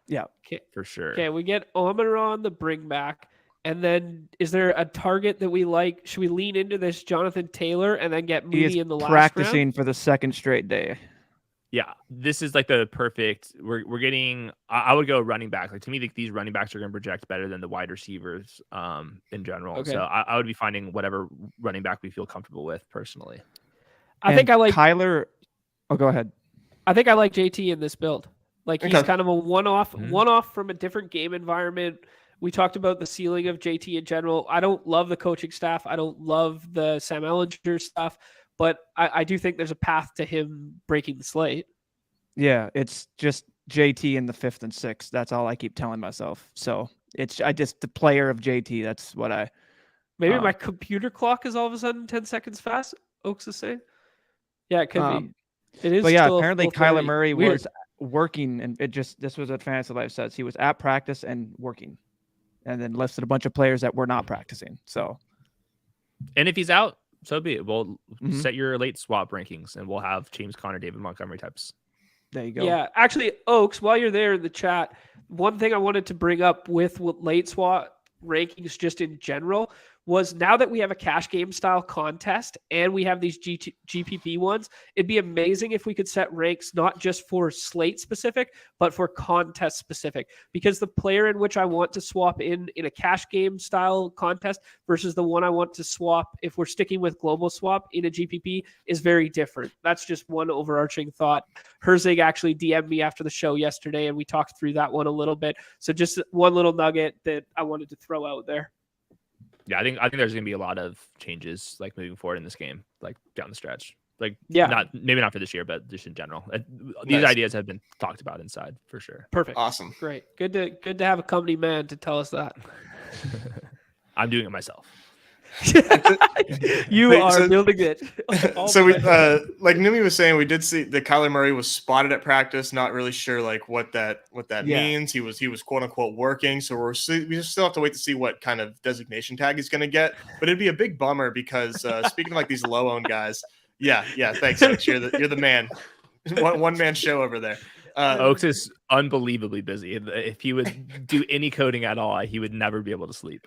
Yeah, for sure. Okay, we get Amon-Ra on the bring back. And then is there a target that we like? Should we lean into this Jonathan Taylor and then get Mooney in the last round? Practicing for the second straight day. Yeah, this is like the perfect. We're getting. I would go running back. Like to me, like, these running backs are going to project better than the wide receivers in general. Okay. So I would be finding whatever running back we feel comfortable with personally. I think I like Kyler. Oh, go ahead. I think I like JT in this build. Like he's Okay. kind of a one-off, Mhm. one-off from a different game environment. We talked about the ceiling of JT in general. I don't love the coaching staff. I don't love the Sam Ellinger stuff, but I do think there's a path to him breaking the slate. Yeah, it's just JT in the 5th and 6th. That's all I keep telling myself. So I just the player of JT. That's what I. Maybe my computer clock is all of a sudden 10 seconds fast. Oaks is saying. Yeah, it could be. It is. But yeah, still apparently 4:30. Kyler Murray Weird. was working, and this was what Fantasy Life says. He was at practice and working, and then listed a bunch of players that were not practicing. So, And if he's out, so be it. We'll Mhm. set your late swap rankings, and we'll have James Conner, David Montgomery types. there you go. Yeah, actually, Oaks, while you're there in the chat, one thing I wanted to bring up with late swap rankings just in general was now that we have a cash game style contest and we have these GPP ones, it'd be amazing if we could set ranks not just for slate specific, but for contest specific. Because the player in which I want to swap in a cash game style contest versus the one I want to swap if we're sticking with global swap in a GPP is very different. That's just one overarching thought. Herzig actually DM'd me after the show yesterday, and we talked through that one a little bit. So just one little nugget that I wanted to throw out there. Yeah, I think there's going to be a lot of changes like moving forward in this game, like down the stretch. Like Yeah. maybe not for this year, but just in general. These Nice. ideas have been talked about inside for sure. Perfect. Awesome. Great. Good to have a company man to tell us that. I'm doing it myself. You Wait, are so- building it. So we, like Numi was saying, we did see that Kyler Murray was spotted at practice. Not really sure like what that Yeah. means. He was quote unquote working. So we just still have to wait to see what kind of designation tag he's going to get. But it'd be a big bummer because speaking of like these low owned guys, yeah. Thanks, Oaks. You're the man. One man show over there. Oaks is unbelievably busy. If he would do any coding at all, he would never be able to sleep.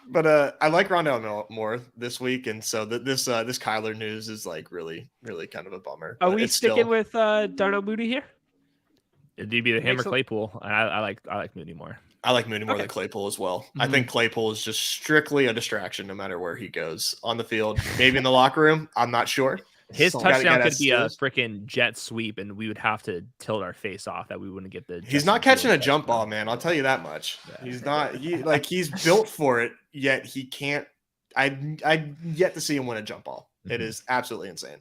But I like Rondell Moore this week, and so this Kyler news is like really kind of a bummer. Are but we it's sticking still, with Darnell Mooney here? It'd be the him or Makes a- Claypool. And I like Mooney more. I like Mooney more Okay. than Claypool as well. I Mhm. think Claypool is just strictly a distraction no matter where he goes on the field. Maybe in the locker room, I'm not sure. His So- touchdown Gotta could be a skills. freaking jet sweep, and we would have to tilt our face off that we wouldn't get the. He's not catching a jump ball, man. I'll tell you that much. Yeah. He's not. He's built for it, yet he can't. I yet to see him win a jump ball. It Mhm. is absolutely insane.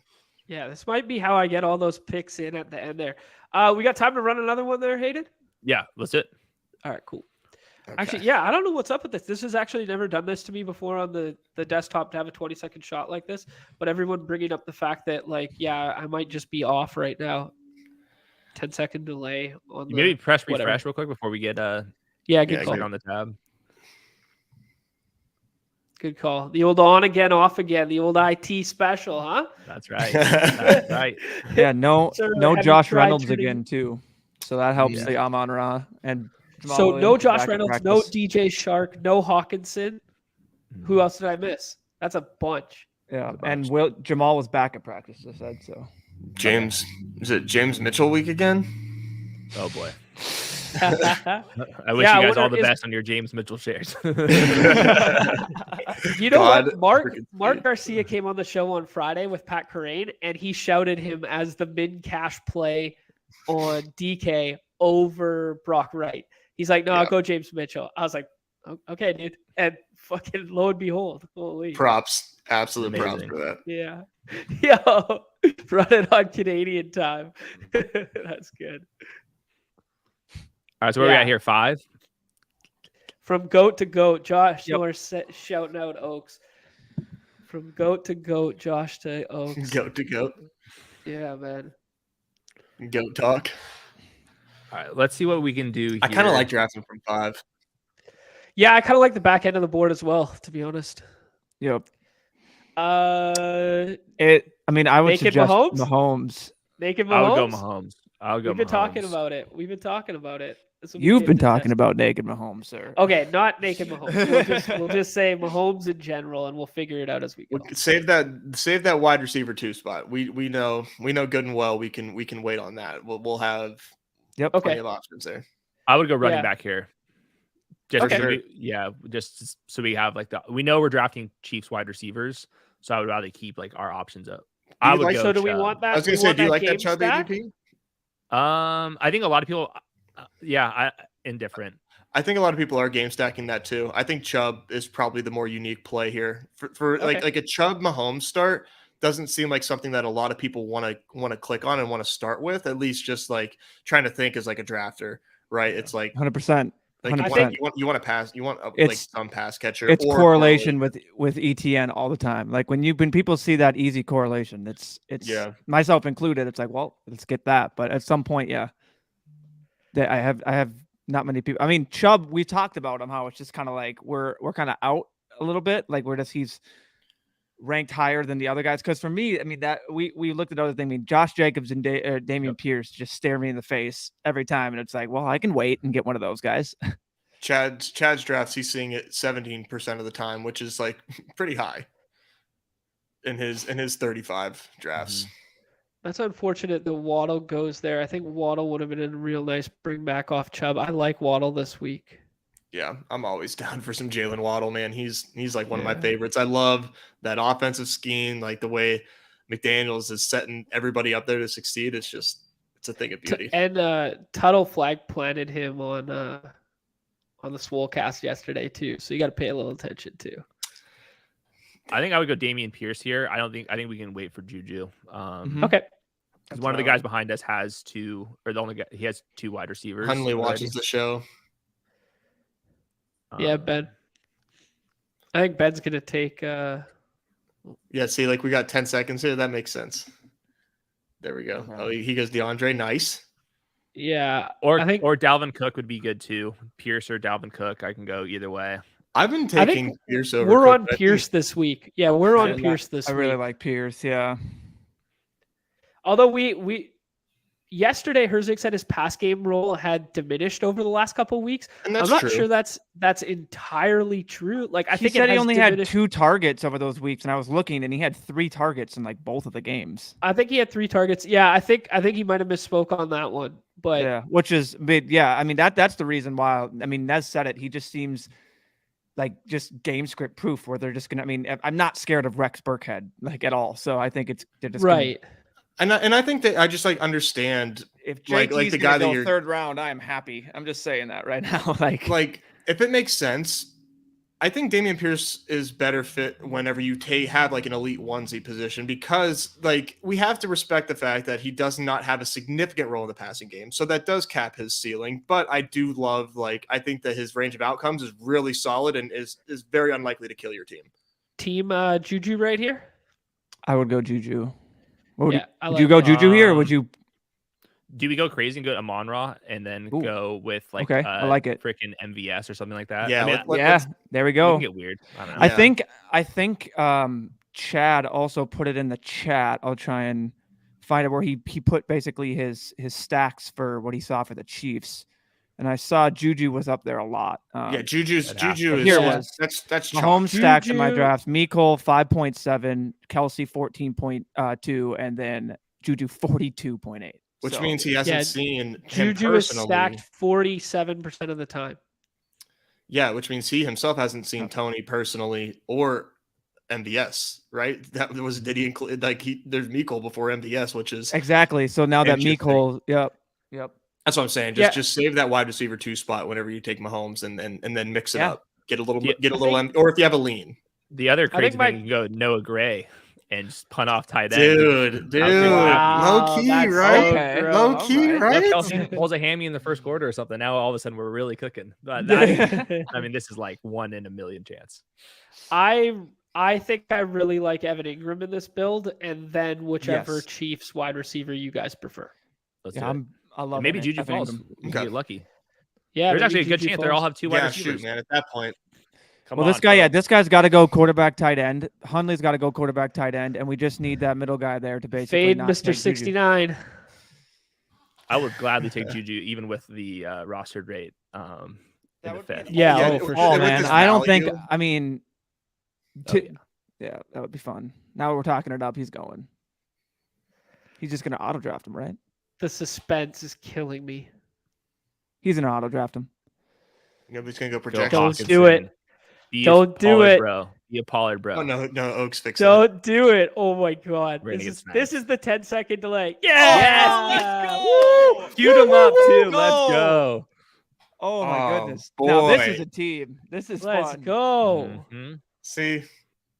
Yeah, this might be how I get all those picks in at the end there. We got time to run another one there, Hayden? Yeah, let's do it. All right, cool. Okay. Actually, yeah, I don't know what's up with this. This has actually never done this to me before on the desktop to have a 20-second shot like this. But everyone bringing up the fact that, like, yeah, I might just be off right now. 10-second delay on the Maybe press whatever. refresh real quick before we get Yeah, good Yeah, click call. on the tab. Good call. The old on again, off again. The old IT special, huh? That's right. That's right. Yeah, no Sir, no have you Josh tried Reynolds tuning- again too. So that helps Yeah. the Amon Ra and Jamal So Williams no is Josh back at Reynolds, no practice. DJ Shark, no Hawkinson. Who else did I miss? That's a bunch. Yeah, a and bunch. Jamal was back at practice. I said so. James, is it James Mitchell week again? Oh boy. You I wish Yeah, I you guys all wonder the is- best on your James Mitchell shares. know God what? Mark freaking Garcia came on the show on Friday with Pat Carrane, and he shouted him as the min cash play on DK over Brock Wright. He's like, no, I'll Yeah. go James Mitchell. I was like, okay, dude. And fucking lo and behold, holy. Props, absolute props Amazing. for that. Yeah. Yo, run it on Canadian time. That's good. All right, so where are we Yeah. at here? 5? From goat to goat, Josh Yep. Norris shouting out Oaks. From goat to goat, Josh to Oaks. Goat to goat, Yeah, man. goat talk. All right, let's see what we can do here. I kind of like drafting from 5. Yeah, I kind of like the back end of the board as well, to be honest. Yep. Uh, I mean, I would Naked suggest Mahomes? Mahomes. Naked Mahomes. I would go Mahomes. I would go We've been talking Mahomes. about it. We've been talking about it. This will be You've good been to talking test. about naked Mahomes, sir. Okay, not naked Mahomes. We'll just say Mahomes in general, and we'll figure it out as we go. Save that wide receiver 2 spot. We know good and well we can wait on that. We'll have plenty of options there. I would go running Yeah. back here. Just Okay. sure. just so we have we know we're drafting Chiefs wide receivers, so I would rather keep our options up. I would go. So do we want that? I was gonna say, do you like that Chubb ADP? I think a lot of people, indifferent. I think a lot of people are game stacking that too. I think Chubb is probably the more unique play here. For like a Chubb Mahomes start doesn't seem like something that a lot of people want to click on and want to start with. At least just trying to think as a drafter, right? It's 100%. Like 100%. you want to pass, you want some pass catcher. It's or correlation with ETN all the time. Like when people see that easy correlation, it's myself included. It's well, let's get that. But at some point, I have not many people. I mean, Chubb, we talked about him, how it's just kind of we're kind of out a little bit. He's ranked higher than the other guys. Because for me, I mean, that we looked at other things. I mean, Josh Jacobs and Damian Pierce just stare me in the face every time, and it's well, I can wait and get one of those guys. Chad's drafts, he's seeing it 17% of the time, which is pretty high in his 35 drafts. Mm-hmm. That's unfortunate that Waddle goes there. I think Waddle would have been a real nice bring back off Chubb. I like Waddle this week. Yeah, I'm always down for some Jalen Waddle, man. He's one of my favorites. I love that offensive scheme, the way McDaniels is setting everybody up there to succeed. It's a thing of beauty. And Tuttle flag planted him on the Swolecast yesterday too, so you got to pay a little attention too. I think I would go Damian Pierce here. I think we can wait for Juju. Okay. Because one of the guys behind us has two, or the only guy, he has 2 wide receivers. Hunley watches the show. Yeah, Ben. I think Ben's gonna take. Yeah, see, we got 10 seconds here. That makes sense. There we go. Oh, he goes DeAndre. Nice. Yeah, or Dalvin Cook would be good too. Pierce or Dalvin Cook, I can go either way. I've been taking Pierce over. We're on Pierce this week. Yeah, we're on Pierce this week. I really like Pierce. Yeah. Although we yesterday, Herzig said his pass game role had diminished over the last couple of weeks. And that's I'm not true. sure that's entirely true. I He think said he only had 2 targets over those weeks, and I was looking, and he had 3 targets in both of the games. I think he had 3 targets. Yeah, I think he might have misspoke on that one. But yeah, which is I mean that's the reason why. I mean, Nez said it. He just seems just game script proof where they're just gonna. I mean, I'm not scared of Rex Burkhead at all. So I think they're just right. And I think that I just understand if JT's the guy that you're 3rd round, I am happy. I'm just saying that right now. If it makes sense, I think Damian Pierce is better fit whenever you have an elite onesie position, because we have to respect the fact that he does not have a significant role in the passing game. So that does cap his ceiling. But I do love I think that his range of outcomes is really solid and is very unlikely to kill your team. Team Juju right here. I would go Juju. Would you go Juju here, or would you? Do we go crazy and go Amon-Ra and then go with okay, I like it, freaking MVS or something like that? Yeah, there we go. Get weird. I don't know. I think Chad also put it in the chat. I'll try and find it where he put basically his stacks for what he saw for the Chiefs, and I saw Juju was up there a lot. Juju is that's Mahomes stacks in my drafts. Mecole 5.7, Kelsey 14.2, and then Juju 42.8. Which means he hasn't seen Juju is stacked 47% of the time. Yeah, which means he himself hasn't seen Tony personally or MVS, right? Did he include there's Mecole before MVS, which is exactly. So now that Mecole, yep. That's what I'm saying. Just save that wide receiver 2 spot whenever you take Mahomes and then mix it up. Get a little or if you have a lean. The other crazy thing, you can go Noah Gray and just punt off tight Dude. end. Low key, right? Low key, right? Kelsey pulls a hammy in the first quarter or something. Now all of a sudden we're really cooking. But I mean, this is 1 in a million chance. I think I really like Evan Ingram in this build, and then whichever Chiefs wide receiver you guys prefer. Let's do it. I love maybe Juju falls. You get lucky. Yeah, there's actually a good chance they all have 2 wide receivers. Shoot, man. At that point. This guy's got to go quarterback tight end. Hunley's got to go quarterback tight end, and we just need that middle guy there to basically fade Mr. 69. I would gladly take Juju even with the rostered rate. In the fifth. Yeah, for Oh sure. man, I don't think. Value. I mean, Oh, yeah, that would be fun. Now we're talking it up. He's going. He's just gonna auto draft him, right? The suspense is killing me. He's gonna auto draft him. Nobody's gonna go Phil project. Don't Hawkinson. do it. Be Don't a do Pollard, it. bro. Be a Pollard, bro. Oh no, Oaks fix it. Don't do it. Oh my god. We're gonna This get is sniped. the 10-second delay. Yes! Woo! Queued him up too. Go! Let's go. Oh my Oh, goodness! Now this boy. is a team. This is Let's fun. go. Mhm. See,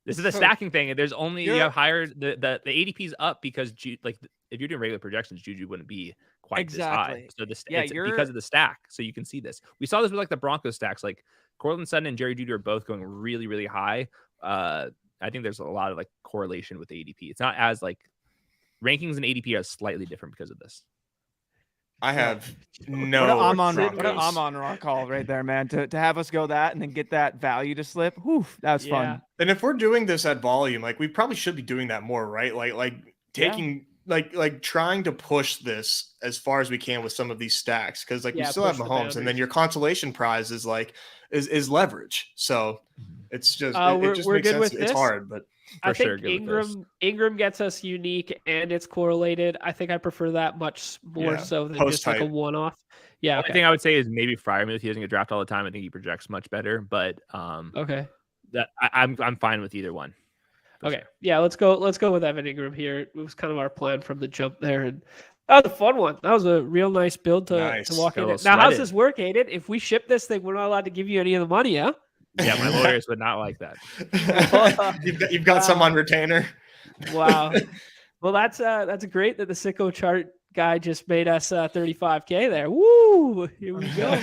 This is a stacking thing. There's only you You're- have higher the ADP's up because if you're doing regular projections, Juju wouldn't be quite this high. Exactly. So this Yeah, it's you're- because of the stack. So you can see this. We saw this with like the Broncos stacks. Like Cortland Sutton and Jerry Judy are both going really, really high. I think there's a lot of like correlation with ADP. It's not as like rankings and ADP are slightly different because of this. I have What no. an Amon Broncos. Ra call right there, man. To have us go that and then get that value to slip. Whew, that was Yeah. fun. And if we're doing this at volume, like we probably should be doing that more, right? Like taking like trying to push this as far as we can with some of these stacks because like we Yeah, still have push the Mahomes, and then boundaries. your consolation prize is like is leverage. So it's just it just we're makes good sense. with It's this? hard, but I For sure, think good with this. Ingram gets us unique and it's correlated. I think I prefer that much more Yeah, so than post just like a type. one-off. Yeah. The only thing I would say is maybe Fryermuth. He doesn't get drafted all the time. I think he projects much better, but Okay. that I'm fine with either one. for Okay. sure. Yeah, let's go with Evan Ingram here. It was kind of our plan from the jump there, and that was a fun one. That was a real nice build to Nice. walk Got a in. little Now, how's sweated. this work, Hayden? If we ship this thing, we're not allowed to give you any of the money, huh? Yeah, my lawyers would not like that. you've got some on retainer. Wow. Well, that's great that the Sicko chart guy just made us 35K there. Woo! Here we go.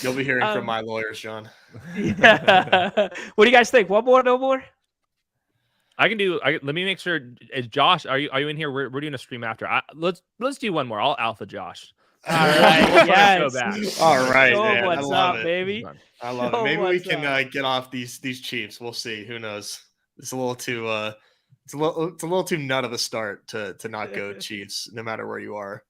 You'll be hearing from Um, my lawyers, John. Yeah. What do you guys think? One more? No more? I can do. Let me make sure. Is Josh, are you in here? We're doing a stream after. Let's do one more. I'll alpha Josh. All right. Let's go Yes. back. All right, Show 'em man. I what's love up, it. baby. I love Show it. Maybe we what's can up. get off these Chiefs. We'll see. Who knows? It's a little too it's a little too nut of a start to not go Chiefs, no matter where you are.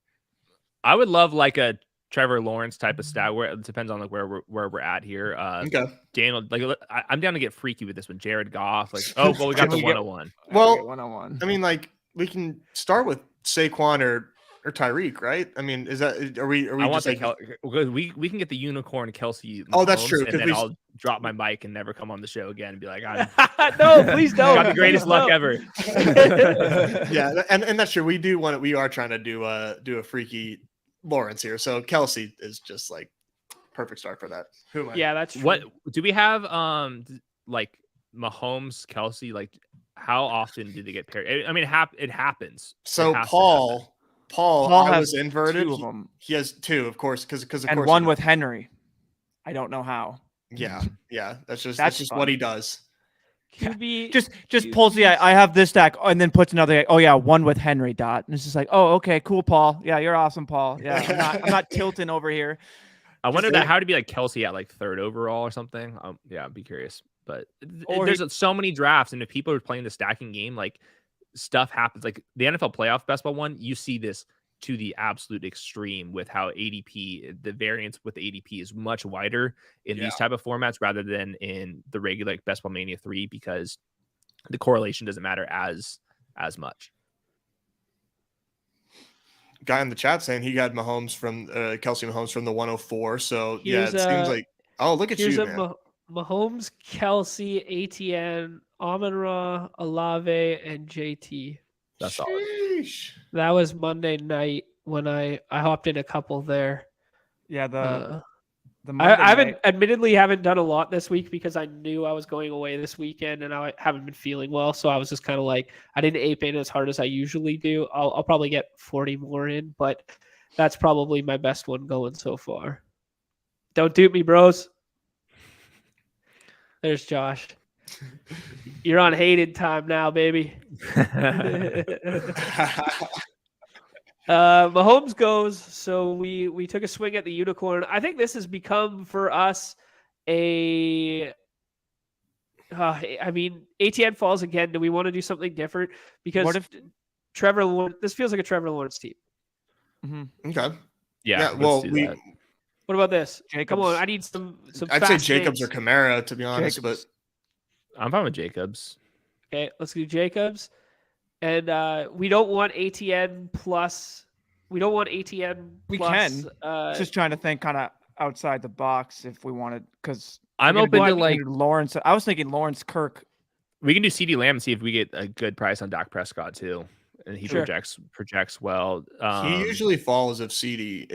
I would love like a Trevor Lawrence type of stat. Where it depends on like where we're at here. Okay. Daniel, like I'm down to get freaky with this one. Jared Goff, like we got the Can we get- 101. Well, 101. I mean, like we can start with Saquon or Tyreek, right? I mean, is that are we I want just the like because we can get the unicorn Kelsey. Oh, that's Mahomes, true, And 'cause then we- I'll drop my mic and never come on the show again and be like, I No, please don't. got the greatest Please luck don't. ever. yeah, and that's true. We are trying to do a freaky Lawrence here. So Kelsey is just like perfect start for that. Who am I? Yeah, that's true. What do we have? Like Mahomes, Kelsey. Like how often do they get paired? I mean, it happens. So It has to Paul, Paul I has was inverted. two of them, He has two, of course, because of and course one he with does. Henry. I don't know how. Yeah. That's just That's what fun. he does. QB Just pulls the I have this stack and then puts another. Oh yeah, one with Henry dot. And it's just like, oh okay, cool, Paul. Yeah, you're awesome, Paul. Yeah, I'm not tilting over here. I wonder Just that like- how to be like Kelsey at like third overall or something. Yeah, I'd be curious. But Or there's so many drafts, and if people are playing the stacking game, like stuff happens. Like the NFL playoff best ball one, you see this to the absolute extreme with how ADP, the variance with ADP is much wider in these type of formats rather than in the regular like Best Ball Mania 3 because the correlation doesn't matter as much. Guy in the chat saying he got Mahomes from Kelsey Mahomes from the 104. So yeah, Here's it seems like look at here's you, a man. Mahomes, Kelsey, ATN, Amon-Ra, Olave, and JT. That's all. Sheesh. That was Monday night when I hopped in a couple there. Yeah, the I Monday haven't night- admittedly haven't done a lot this week because I knew I was going away this weekend and I haven't been feeling well. So I was just kind of like, I didn't ape in as hard as I usually do. I'll probably get 40 more in, but that's probably my best one going so far. Don't dupe me, bros. There's Josh. You're on Hayden time now, baby. Mahomes goes. So we took a swing at the unicorn. I think this has become for us I mean, ATN falls again. Do we want to do something different? Because What if- Trevor Lawrence, this feels like a Trevor Lawrence team. Okay. Yeah. Well, let's do that. What about this? Jacobs. Come on, I need some. I'd say fast Jacobs names. or Kamara, to be honest. Jacobs. I'm fine with Jacobs. Okay, let's do Jacobs, and we don't want ATN plus. We don't want ATN We plus. can. Just trying to think kind of outside the box if we wanted, because I'm open to like Lawrence. I was thinking Lawrence, Kirk. we can do CD Lamb and see if we get a good price on Dak Prescott too, and he Sure. projects well. He usually falls if CD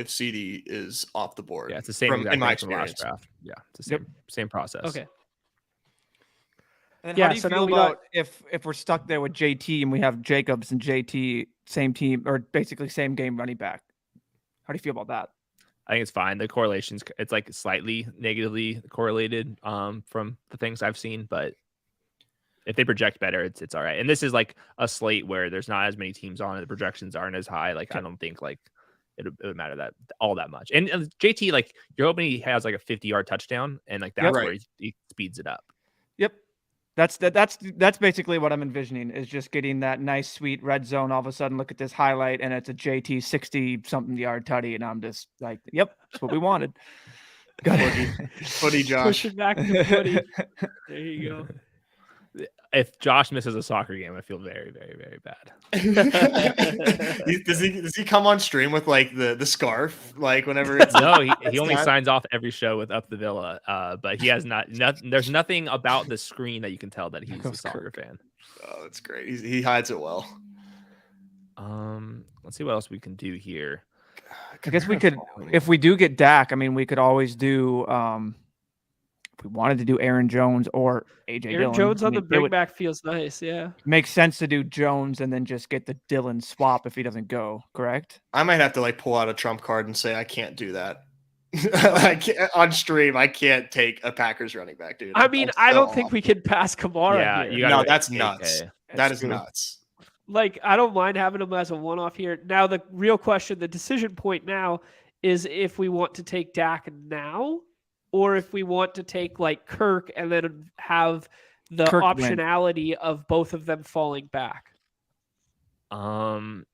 is off the board. Yeah, it's the same in exact my thing from last experience. draft. Yeah, it's the same process. Okay. And Yeah, how do you so now feel we got- about if we're stuck there with JT and we have Jacobs and JT same team or basically same game running back? How do you feel about that? I think it's fine. The correlations, it's like slightly negatively correlated from the things I've seen, but if they project better, it's all right. And this is like a slate where there's not as many teams on it. The projections aren't as high. Like I don't think like it would matter that all that much. And JT, like you're hoping he has like a 50-yard touchdown, and like that's where he speeds it up. Yep. That's basically what I'm envisioning, is just getting that nice sweet red zone. All of a sudden, look at this highlight and it's a JT 60-something yard tutty, and I'm just like, yep, that's what we wanted. Footy Josh. Push it back to footy. There you go. If Josh misses a soccer game, I feel very, very, very bad. Does he come on stream with like the scarf like whenever it's No, he only time? signs off every show with Up the Villa. But he has not. There's nothing about the screen that you can tell that he's a soccer fan. Oh, that's great. He hides it well. Let's see what else we can do here. I guess we could, if we do get Dak, I mean, we could always do if we wanted to do Aaron Jones or AJ Aaron Dillon. Jones on the it bring would back feels nice. Yeah. make sense to do Jones and then just get the Dillon swap if he doesn't go, correct? I might have to like pull out a trump card and say I can't do that. I can't, on stream, I can't take a Packers running back, dude. I mean, I don't think we can pass Kamara Yeah, here. you gotta No, wait that's 8K. nuts. That's That is true. nuts. Like, I don't mind having him as a one-off here. Now, the real question, the decision point now is if we want to take Dak now, or if we want to take like Kirk and then have the Kirk went. optionality of both of them falling back. There's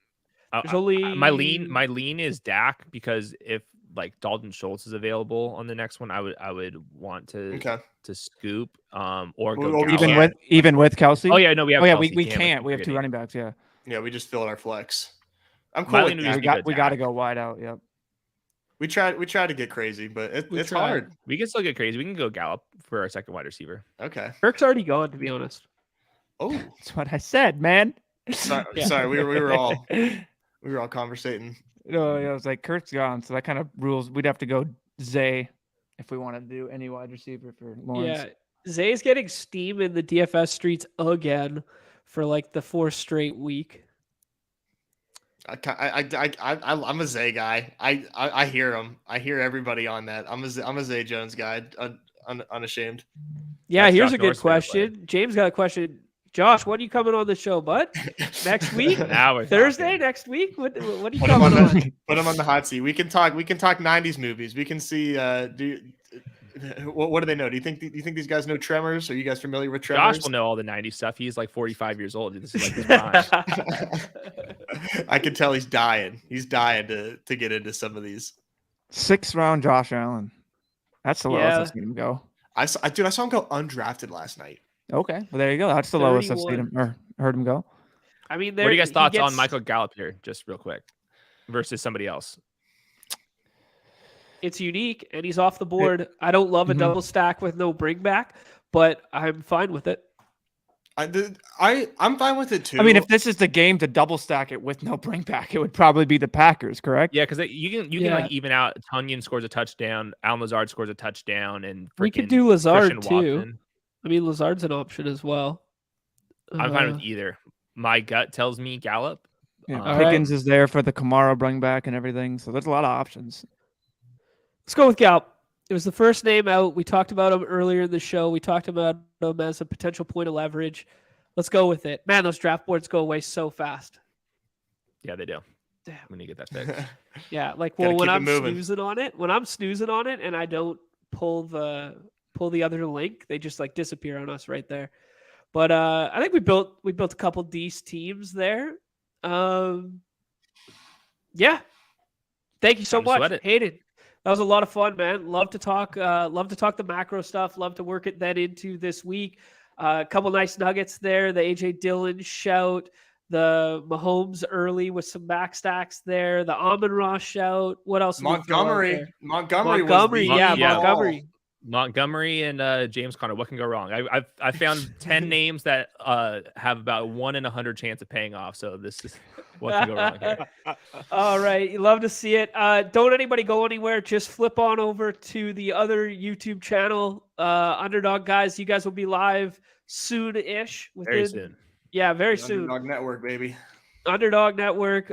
only- my lean is Dak, because if like Dalton Schultz is available on the next one, I would want to scoop or go Well, Gallup. Even with Kelsey. Oh yeah, no, we have. Oh yeah, Kelsey, we damn, I can't. keep We have two forgetting. running backs. Yeah, Yeah, we just filled our flex. I'm My cool with lean would that. just be we got to Dak. go wide out. Yep. We tried to get crazy, but We it's tried. hard. We can still get crazy. We can go Gallup for our second wide receiver. Okay. Kirk's already gone, to be honest. Oh, That's what I said, man. sorry. Yeah. Sorry. We were all conversating. No, yeah, I was like, Kurt's gone, so that kind of rules. We'd have to go Zay if we wanted to do any wide receiver for Lawrence. Yeah, Zay's getting steam in the DFS streets again for like the fourth straight week. I'm a Zay guy. I hear him. I hear everybody on that. I'm a Zay Jones guy. Unashamed. Yeah, That's here's Josh a good Norris' favorite player. question. James got a question. Josh, when are you coming on the show, bud? Next week? Now we're Thursday talking. next week? What are you Put him coming on on? put him on the hot seat. We can talk 90s movies. We can see what do they know? Do you think these guys know Tremors? Are you guys familiar with Tremors? Josh will know all the 90s stuff. He's like 45 years old. This is like his prime. I can tell he's dying. He's dying to get into some of these. 6th round Josh Allen. That's the lowest Yeah. I've seen him go. I saw him go undrafted last night. Okay, well there you go. That's the lowest I've seen 31. him or heard him go. I mean, What are you guys' he thoughts on gets- Michael Gallup here, just real quick, versus somebody else? It's unique, and he's off the board. I don't love a Mhm. double stack with no bring back, but I'm fine with it. I'm fine with it too. I mean, if this is the game to double stack it with no bring back, it would probably be the Packers, correct? Yeah, because you can Yeah. like even out. Tunyon scores a touchdown. Alan Lazard scores a touchdown, and We could freaking do Lazard Christian too. Watson. I mean, Lazard's an option as well. I'm fine with Uh, either. My gut tells me Gallup. Yeah, All right. Pickens is there for the Kamara bring back and everything, so there's a lot of options. Let's go with Gallup. It was the first name out. We talked about him earlier in the show. We talked about him as a potential point of leverage. Let's go with it. Man, those draft boards go away so fast. Yeah, they do. Damn. When you get that fixed. Yeah, like Gotta well, when keep it I'm moving. snoozing on it, and I don't pull the other link, they just like disappear on us right there. But I think we built a couple decent teams there. Yeah, Thank you so Time to sweat much, it. Hayden. That was a lot of fun, man. Love to talk the macro stuff. Love to work it then into this week. A couple nice nuggets there. The AJ Dillon shout, the Mahomes early with some back stacks there. The Amon-Ra shout. What else? Montgomery was Montgomery, the yeah, yeah. Montgomery. Montgomery and James Conner. What can go wrong? I found 10 names that have about 1 in 100 chance of paying off. So this is what can go wrong here. All right, you love to see it. Don't anybody go anywhere. Just flip on over to the other YouTube channel, Underdog guys. You guys will be live soon-ish. Very soon. Yeah, very soon. Underdog Network, baby. Underdog Network.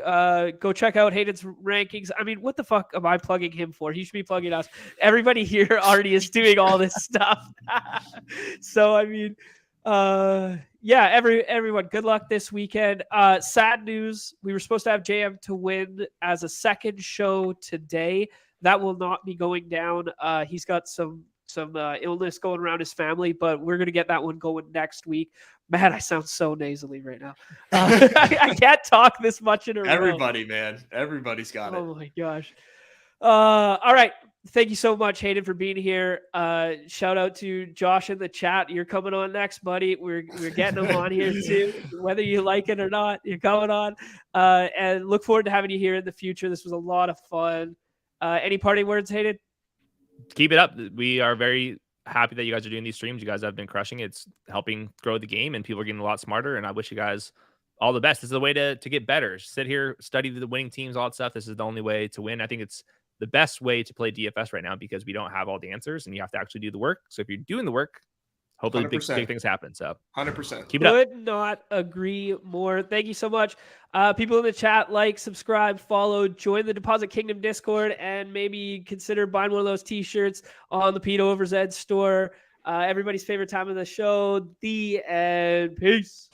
Go check out Hayden's rankings. I mean, what the fuck am I plugging him for? He should be plugging us. Everybody here already is doing all this stuff. So I mean, yeah, everyone, good luck this weekend. Sad news. We were supposed to have JM to win as a second show today. That will not be going down. He's got some illness going around his family, but we're going to get that one going next week. Man, I sound so nasally right now. I can't talk this much in a row. Everybody, man. Everybody's got it. Oh my gosh. All right. Thank you so much, Hayden, for being here. Shout out to Josh in the chat. You're coming on next, buddy. We're getting him on here too. Whether you like it or not, you're coming on. And look forward to having you here in the future. This was a lot of fun. Any parting words, Hayden? Keep it up. We are very happy that you guys are doing these streams. You guys have been crushing it. It's helping grow the game, and people are getting a lot smarter. And I wish you guys all the best. This is the way to get better. Sit here, study the winning teams, all that stuff. This is the only way to win. I think it's the best way to play DFS right now because we don't have all the answers, and you have to actually do the work. So if you're doing the work, hopefully big things happen. So 100%. Keep it up. Could not agree more. Thank you so much. People in the chat, like, subscribe, follow, join the Deposit Kingdom Discord, and maybe consider buying one of those t-shirts on the Pete Over Zed store. Everybody's favorite time of the show, the end. Peace.